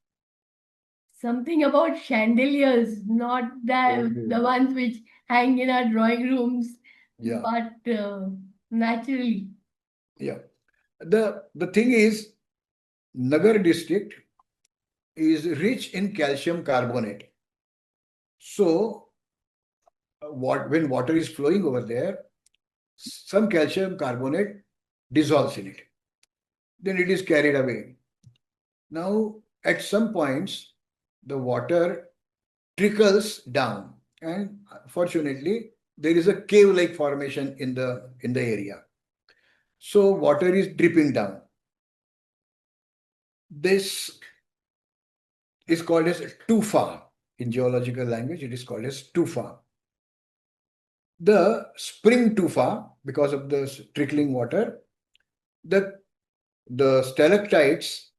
Speaker 1: Something about chandeliers, not the ones which hang in our drawing rooms,
Speaker 2: Yeah,
Speaker 1: but naturally.
Speaker 2: yeah. The thing is, Nagar district is rich in calcium carbonate. So, when water is flowing over there, some calcium carbonate dissolves in it. Then it is carried away. Now, at some points, the water trickles down, and fortunately, there is a cave-like formation in the area. So, water is dripping down. This is called as tufa. In geological language, it is called as tufa. The spring tufa, because of the trickling water, the stalactites,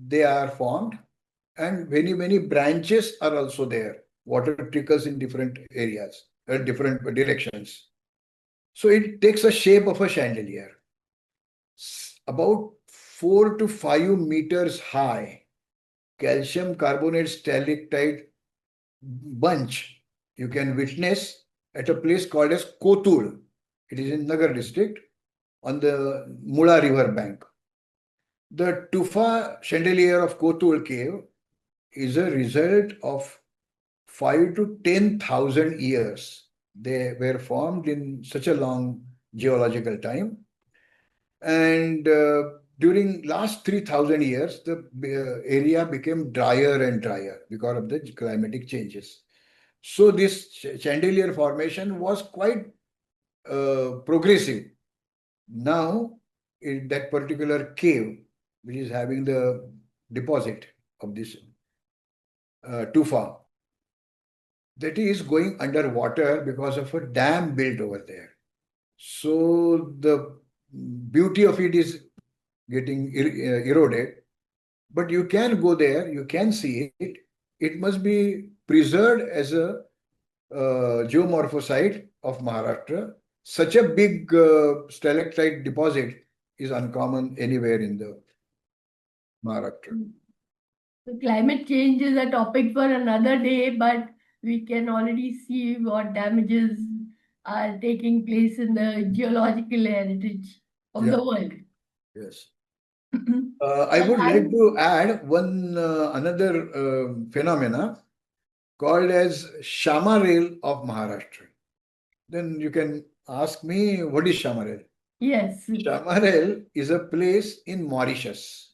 Speaker 2: they are formed, and many branches are also there. Water trickles in different areas, different directions. So it takes a shape of a chandelier, about 4 to 5 meters high. Calcium carbonate stalactite bunch you can witness at a place called as Kotul. It is in Nagar district on the Mula river bank. The tufa chandelier of Kotul cave is a result of 5 to 10,000 years. They were formed in such a long geological time, and during last 3,000 years, the area became drier and drier because of the climatic changes. So this chandelier formation was quite progressive. Now, in that particular cave, which is having the deposit of this tufa, that is going underwater because of a dam built over there. So the beauty of it is getting eroded, but you can go there, you can see it. It must be preserved as a geomorphosite of Maharashtra. Such a big stalactite deposit is uncommon anywhere in the Maharashtra.
Speaker 1: So climate change is a topic for another day, but we can already see what damages are taking place in the geological heritage of
Speaker 2: Yeah,
Speaker 1: the world.
Speaker 2: yes.
Speaker 1: And
Speaker 2: I would like to add one another phenomena called as Shamarel of Maharashtra. Then you can ask me, what is Shamarel?
Speaker 1: yes,
Speaker 2: Shamarel is a place in Mauritius.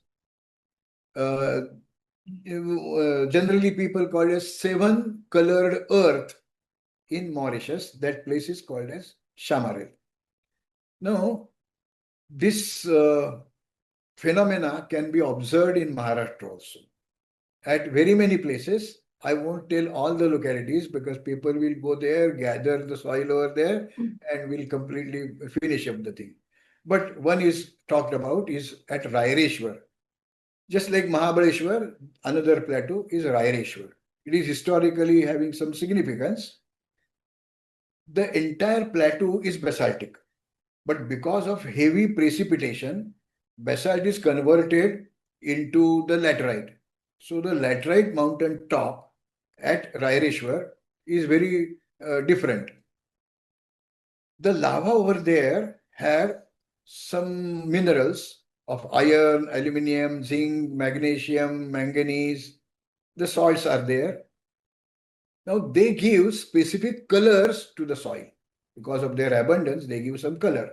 Speaker 2: Generally, people call it seven colored earth in Mauritius. That place is called as Shamarel. Now, this phenomena can be observed in Maharashtra also. At very many places, I won't tell all the localities because people will go there, gather the soil over there, and will completely finish up the thing. But one is talked about is at Raireshwar. Just like Mahabaleshwar, another plateau is Raireshwar. It is historically having some significance. The entire plateau is basaltic, but because of heavy precipitation, basalt is converted into the laterite. So the laterite mountain top at Raireshwar is very different. The lava over there have some minerals of iron, aluminium, zinc, magnesium, manganese. The salts are there. Now they give specific colors to the soil. Because of their abundance, they give some color.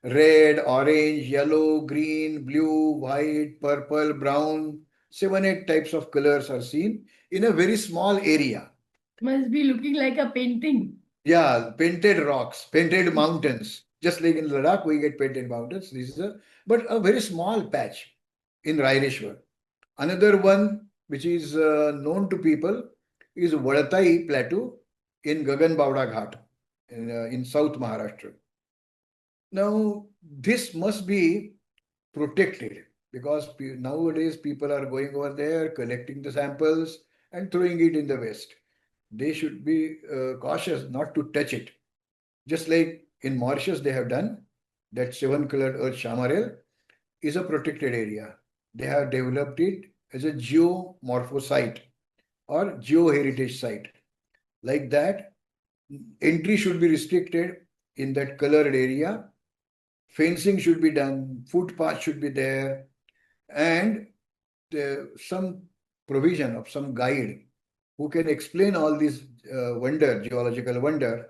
Speaker 2: Red, orange, yellow, green, blue, white, purple, brown. 7, 8 types of colors are seen in a very small area.
Speaker 1: Must be looking like a painting.
Speaker 2: Yeah, painted rocks, painted mountains. Just like in Ladakh, we get painted mountains. This is but a very small patch in Raireshwar. Another one which is known to people is Vadatai Plateau in Gaganbawda Ghat in South Maharashtra. Now, this must be protected because nowadays people are going over there, collecting the samples and throwing it in the waste. They should be cautious not to touch it. Just like in Mauritius, they have done that seven-colored earth chamarel is a protected area. They have developed it as a geomorpho site or geoheritage site. Like that, entry should be restricted in that colored area. Fencing should be done, footpath should be there, and some provision of some guide who can explain all these geological wonder.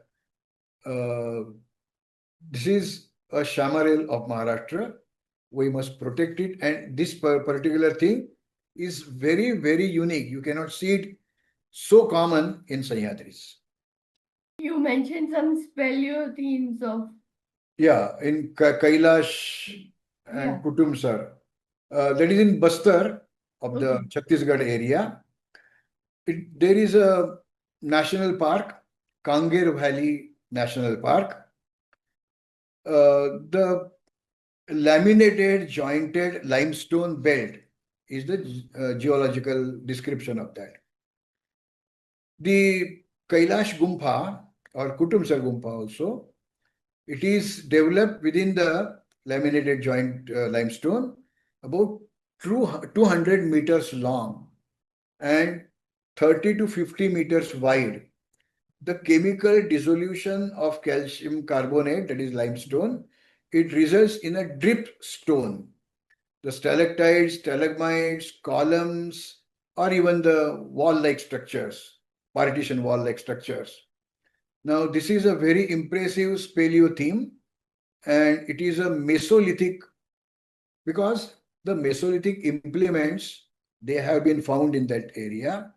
Speaker 2: Uh, this is a shamaril of Maharashtra. We must protect it, and this particular thing is very, very unique. You cannot see it so common in Sahyadris.
Speaker 1: You mentioned some speleothemes of,
Speaker 2: Yeah, in Kailash
Speaker 1: yeah,
Speaker 2: and Kutumsar. That is in Bastar of the
Speaker 1: okay.
Speaker 2: Chhattisgarh area. There is a national park, Kanger Valley National Park. The laminated jointed limestone belt is the geological description of that. The Kailash Gumpha or Kutumsar Gumpha also, it is developed within the laminated joint limestone about 200 meters long and 30 to 50 meters wide. The chemical dissolution of calcium carbonate, that is limestone, it results in a drip stone. The stalactites, stalagmites, columns, or even the wall-like structures, partition wall-like structures. Now, this is a very impressive speleotheme, and it is a Mesolithic because the Mesolithic implements they have been found in that area.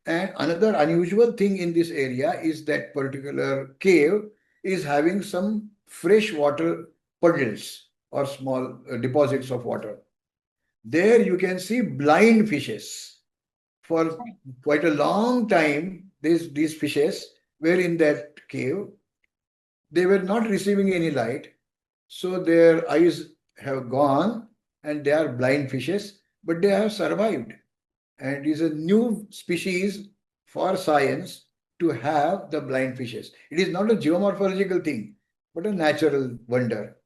Speaker 2: And another unusual thing in this area is that particular cave is having some fresh water puddles or small deposits of water. There you can see blind fishes. For quite a long time, these fishes were in that cave. They were not receiving any light, so their eyes have gone and they are blind fishes, but they have survived. And it is a new species for science to have the blind fishes. It is not a geomorphological thing, but a natural wonder.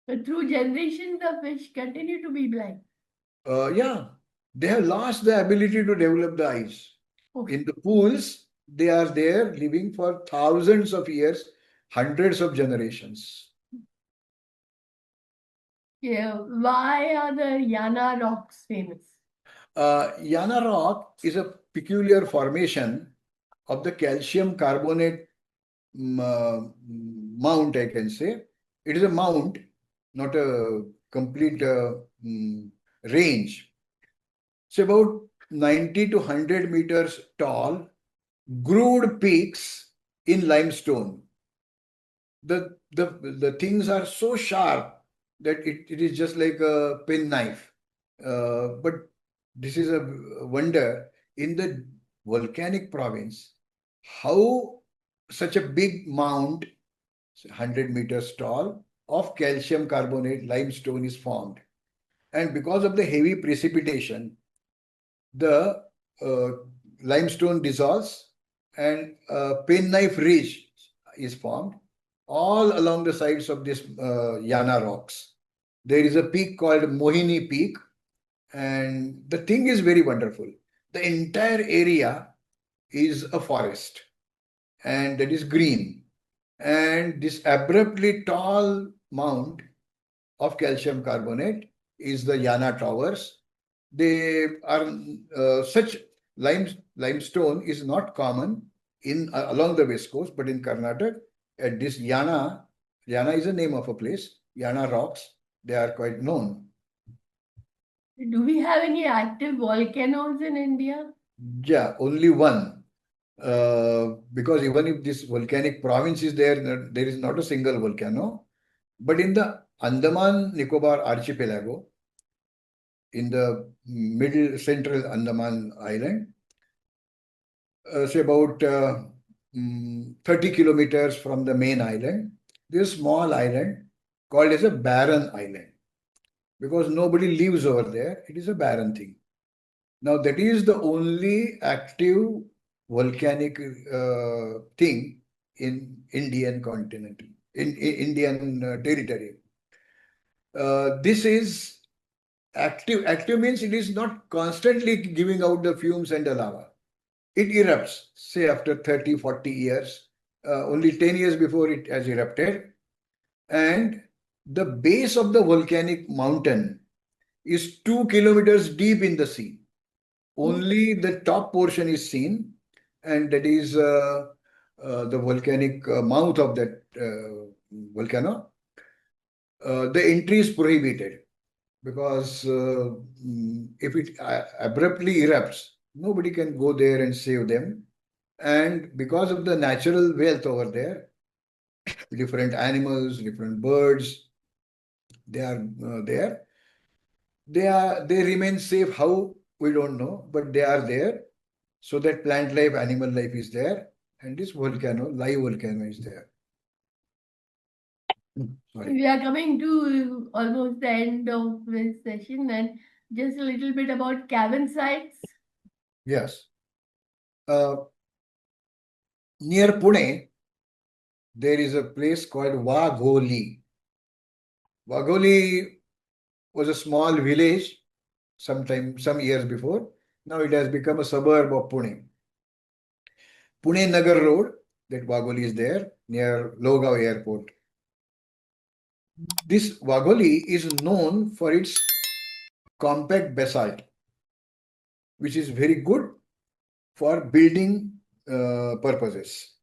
Speaker 1: But through generations, the fish continue to be blind.
Speaker 2: Yeah, they have lost the ability to develop the eyes.
Speaker 1: Okay.
Speaker 2: In the pools, they are there living for thousands of years, hundreds of generations.
Speaker 1: Yeah. Why are the Yana rocks famous?
Speaker 2: Yana rock is a peculiar formation of the calcium carbonate mount, I can say. It is a mount, not a complete range. It's about 90 to 100 meters tall, grooved peaks in limestone. The things are so sharp that it is just like a penknife. But this is a wonder in the volcanic province, how such a big mount, 100 meters tall, of calcium carbonate limestone is formed. And because of the heavy precipitation, the uh, limestone dissolves and a penknife ridge is formed all along the sides of this Yana rocks. There is a peak called Mohini Peak, and the thing is very wonderful. The entire area is a forest, and that is green. And this abruptly tall mound of calcium carbonate is the Yana Towers. They are such limestone is not common in along the west coast, but in Karnataka, at this Yana is a name of a place. Yana rocks, they are quite known.
Speaker 1: Do we have any active volcanoes in India?
Speaker 2: Yeah, only one. Because even if this volcanic province is there, there is not a single volcano. But in the Andaman Nicobar archipelago, in the middle central Andaman island, say about 30 kilometers from the main island, this small island called as a barren island because nobody lives over there. It is a barren thing. Now, that is the only active volcanic thing in Indian continent, in Indian territory. This is active. Active means it is not constantly giving out the fumes and the lava. It erupts, say after 30, 40 years, only 10 years before it has erupted. And the base of the volcanic mountain is 2 kilometers deep in the sea. Only the top portion is seen, and that is the volcanic mouth of that volcano. The entry is prohibited because if it abruptly erupts, nobody can go there and save them. And because of the natural wealth over there, different animals, different birds, they are there. They remain safe. How we don't know, but they are there. So that plant life, animal life is there, and this volcano, live volcano, is there. Sorry.
Speaker 1: We are coming to almost the end of this session, and just a little bit about cavern sites.
Speaker 2: Yes. Uh, Near Pune, there is a place called Wagholi. Wagholi was a small village some years before. Now it has become a suburb of Pune. Pune Nagar Road, that Wagholi is there near Logao Airport. This Wagholi is known for its compact basalt, which is very good for building purposes.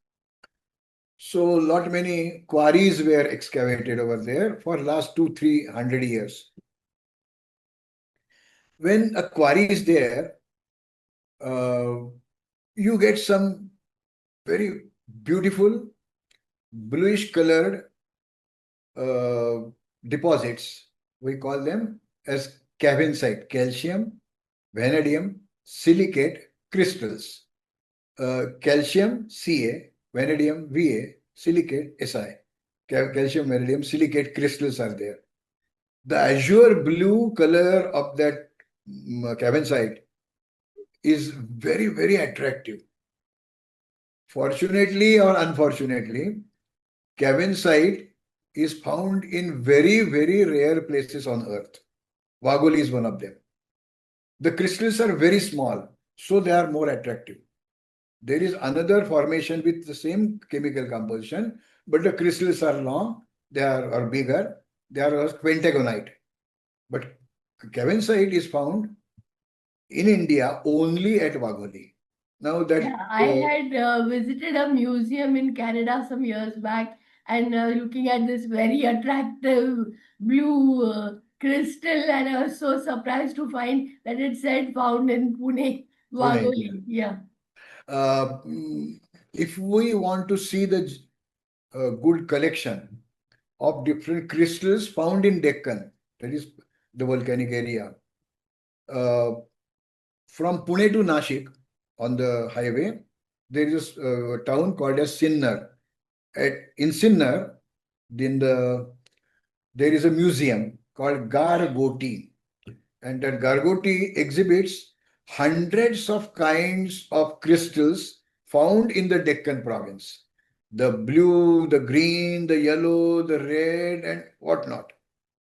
Speaker 2: So lot many quarries were excavated over there for last 200-300 years. When a quarry is there, uh, you get some very beautiful bluish colored deposits. We call them as cavensite, calcium, vanadium, silicate crystals. Calcium Ca, vanadium Va, silicate Si. Calcium, vanadium, silicate crystals are there. The azure blue color of that cavensite is very, very attractive. Fortunately or unfortunately, cavensite is found in very, very rare places on earth. Wagholi is one of them. The crystals are very small, so they are more attractive. There is another formation with the same chemical composition, but the crystals are long, they are bigger, they are pentagonite. But cavensite is found in India only at Wagholi. Now that
Speaker 1: Yeah, I had visited a museum in Canada some years back, and looking at this very attractive blue crystal, and I was so surprised to find that it said found in Pune,
Speaker 2: Pune,
Speaker 1: Wagoli. Yeah.
Speaker 2: uh, mm, if we want to see the good collection of different crystals found in Deccan, that is the volcanic area, uh, from Pune to Nashik on the highway, there is a town called as Sinnar. In Sinnar, there is a museum called Gargoti, and that Gargoti exhibits hundreds of kinds of crystals found in the Deccan province. The blue, the green, the yellow, the red, and whatnot.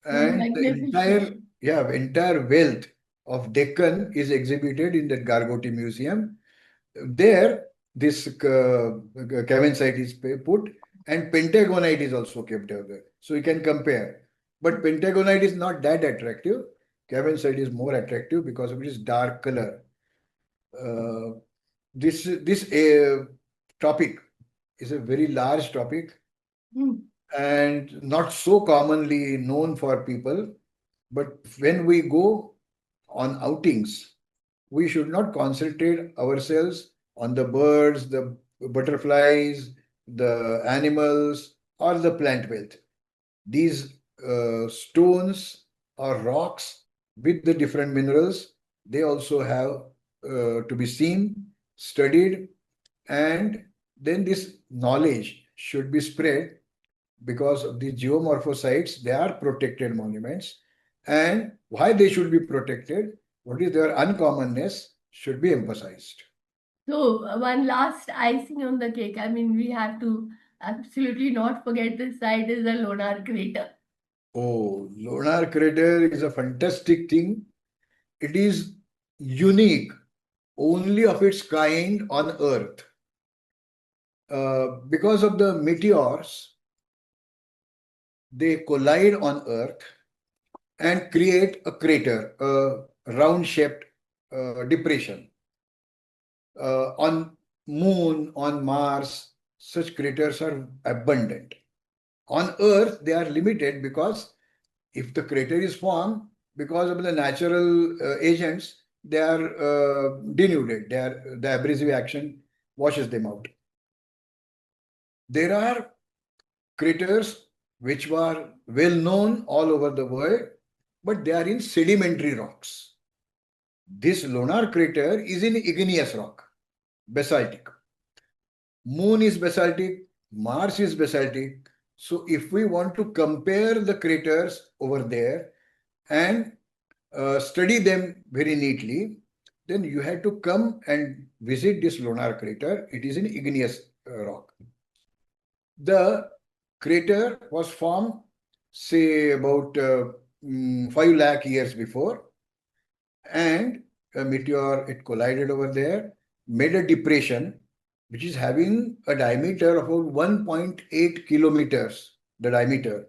Speaker 1: So
Speaker 2: And the
Speaker 1: magnificent.
Speaker 2: entire wealth of Deccan is exhibited in the Gargoti Museum. There, this cavensite is put, and pentagonite is also kept over there. So you can compare. But pentagonite is not that attractive. Cavensite is more attractive because of its dark color. Uh, this topic is a very large topic
Speaker 1: Hmm.
Speaker 2: and not so commonly known for people. But when we go on outings, we should not concentrate ourselves on the birds, the butterflies, the animals, or the plant wealth. These stones or rocks with the different minerals, they also have to be seen, studied, and then this knowledge should be spread because of the geomorphosites. They are protected monuments, and why they should be protected, what is their uncommonness, should be emphasized.
Speaker 1: So, one last icing on the cake. I mean, we have to absolutely not forget this site is the Lonar crater.
Speaker 2: Oh, lunar crater is a fantastic thing. It is unique, only of its kind on Earth. Because of the meteors, they collide on Earth and create a crater, a round-shaped depression. On Moon, on Mars, such craters are abundant. On Earth, they are limited because if the crater is formed because of the natural agents, they are denuded. The abrasive action washes them out. There are craters which were well known all over the world, but they are in sedimentary rocks. This lunar crater is in igneous rock, basaltic. Moon is basaltic, Mars is basaltic. So if we want to compare the craters over there and study them very neatly, then you have to come and visit this lunar crater. It is in igneous rock. The crater was formed, say, about 5 lakh years before, and a meteor, it collided over there, made a depression, which is having a diameter of about 1.8 kilometers, the diameter.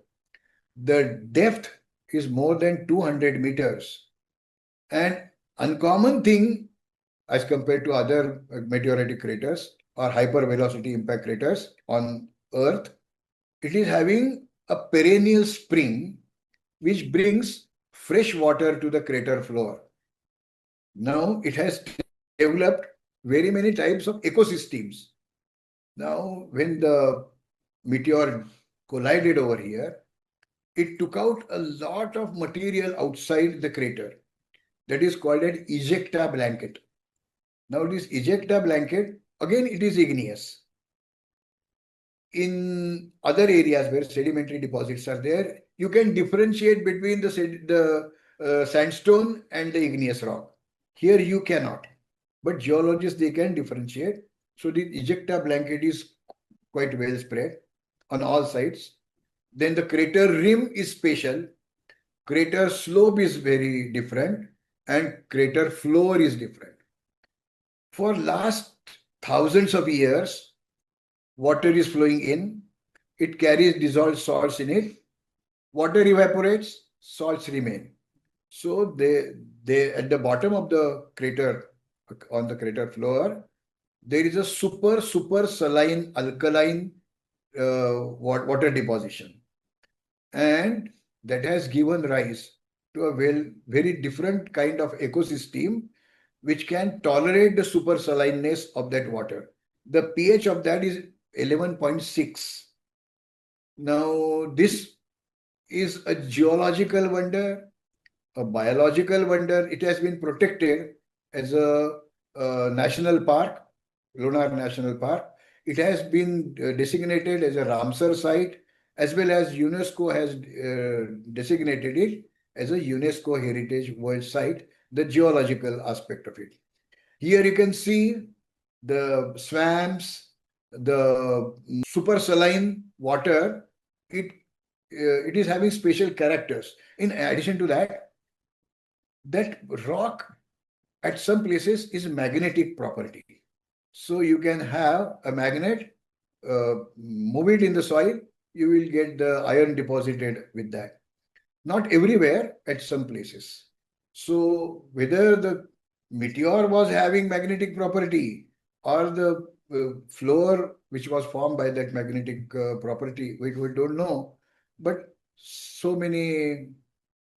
Speaker 2: The depth is more than 200 meters. And uncommon thing as compared to other meteoritic craters or hypervelocity impact craters on Earth, it is having a perennial spring which brings fresh water to the crater floor. Now it has developed very many types of ecosystems. Now, when the meteor collided over here, it took out a lot of material outside the crater. That is called an ejecta blanket. Now, this ejecta blanket, again, it is igneous. In other areas where sedimentary deposits are there, you can differentiate between the sandstone and the igneous rock. Here you cannot, but geologists, they can differentiate. So the ejecta blanket is quite well spread on all sides. Then the crater rim is special, crater slope is very different, and crater floor is different. For last thousands of years, water is flowing in, it carries dissolved salts in it, water evaporates, salts remain. So they at the bottom of the crater, on the crater floor, there is a super saline alkaline water deposition, and that has given rise to a very different kind of ecosystem which can tolerate the super salineness of that water. The pH of that is 11.6. Now, this is a geological wonder, a biological wonder. It has been protected as a national park, Lunar National Park. It has been designated as a Ramsar site, as well as UNESCO has designated it as a UNESCO Heritage World Site, the geological aspect of it. Here you can see the swamps, the super saline water. It is having special characters. In addition to that, that rock at some places is magnetic property. So you can have a magnet, move it in the soil, you will get the iron deposited with that. Not everywhere, at some places. So whether the meteor was having magnetic property or the floor which was formed by that magnetic property, we don't know. But so many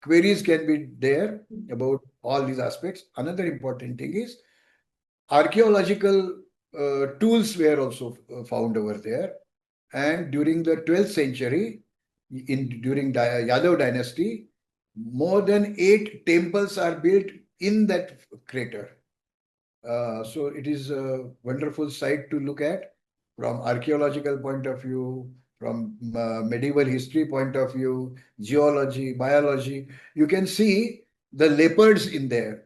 Speaker 2: queries can be there about all these aspects. Another important thing is archaeological tools were also found over there. And during the 12th century, during Yadav dynasty, more than 8 temples are built in that crater. So it is a wonderful site to look at from archaeological point of view, from medieval history point of view, geology, biology. You can see the leopards in there.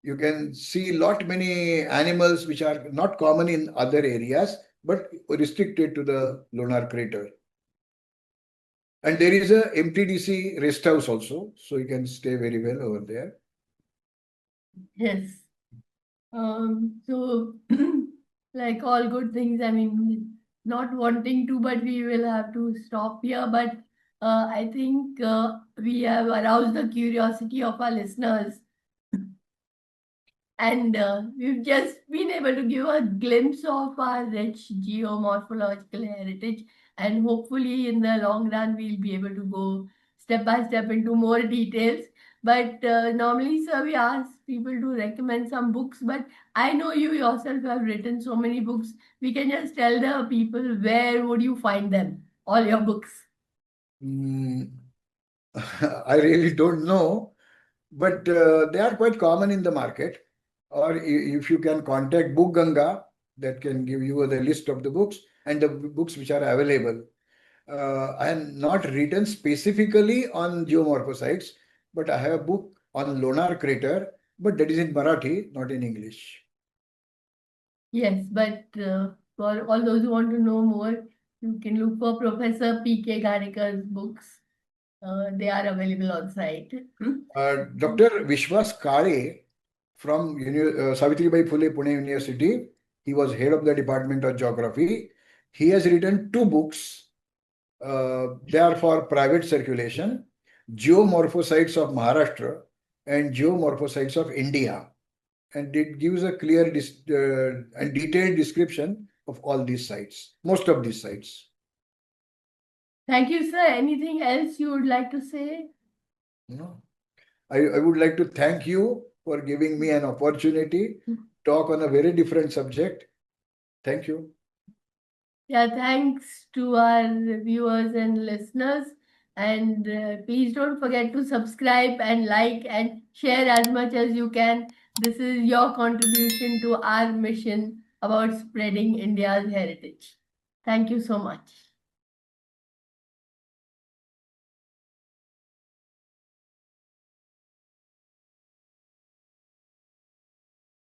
Speaker 2: You can see lot many animals which are not common in other areas, but restricted to the lunar crater. And there is a MTDC rest house also, so you can stay very well over there.
Speaker 1: Yes. So, like all good things, I mean, not wanting to, but we will have to stop here. But I think we have aroused the curiosity of our listeners, and we've just been able to give a glimpse of our rich geomorphological heritage. And hopefully, in the long run, we'll be able to go step by step into more details. But normally, sir, we ask people to recommend some books. But I know you yourself have written so many books. We can just tell the people where would you find them, all your books.
Speaker 2: Mm, I really don't know, but they are quite common in the market. Or if you can contact Book Ganga, that can give you the list of the books and the books which are available. I am not written specifically on geomorphosites, but I have a book on lunar crater, but that is in Marathi, not in English.
Speaker 1: Yes, but for all those who want to know more, you can look for Professor P.K. Ghanekar's books. They are available on site.
Speaker 2: Dr. Vishwas Kale from Savitribai Phule Pune University, he was head of the Department of Geography. He has written 2 books. They are for private circulation, Geomorphosites of Maharashtra and Geomorphosites of India. And it gives a clear and detailed description of all these sites, most of these sites.
Speaker 1: Thank you, sir. Anything else you would like to say?
Speaker 2: You know, I would like to thank you for giving me an opportunity to talk on a very different subject. Thank you.
Speaker 1: Yeah, thanks to our viewers and listeners. And please don't forget to subscribe and like and share as much as you can. This is your contribution to our mission about spreading India's heritage. Thank you so much.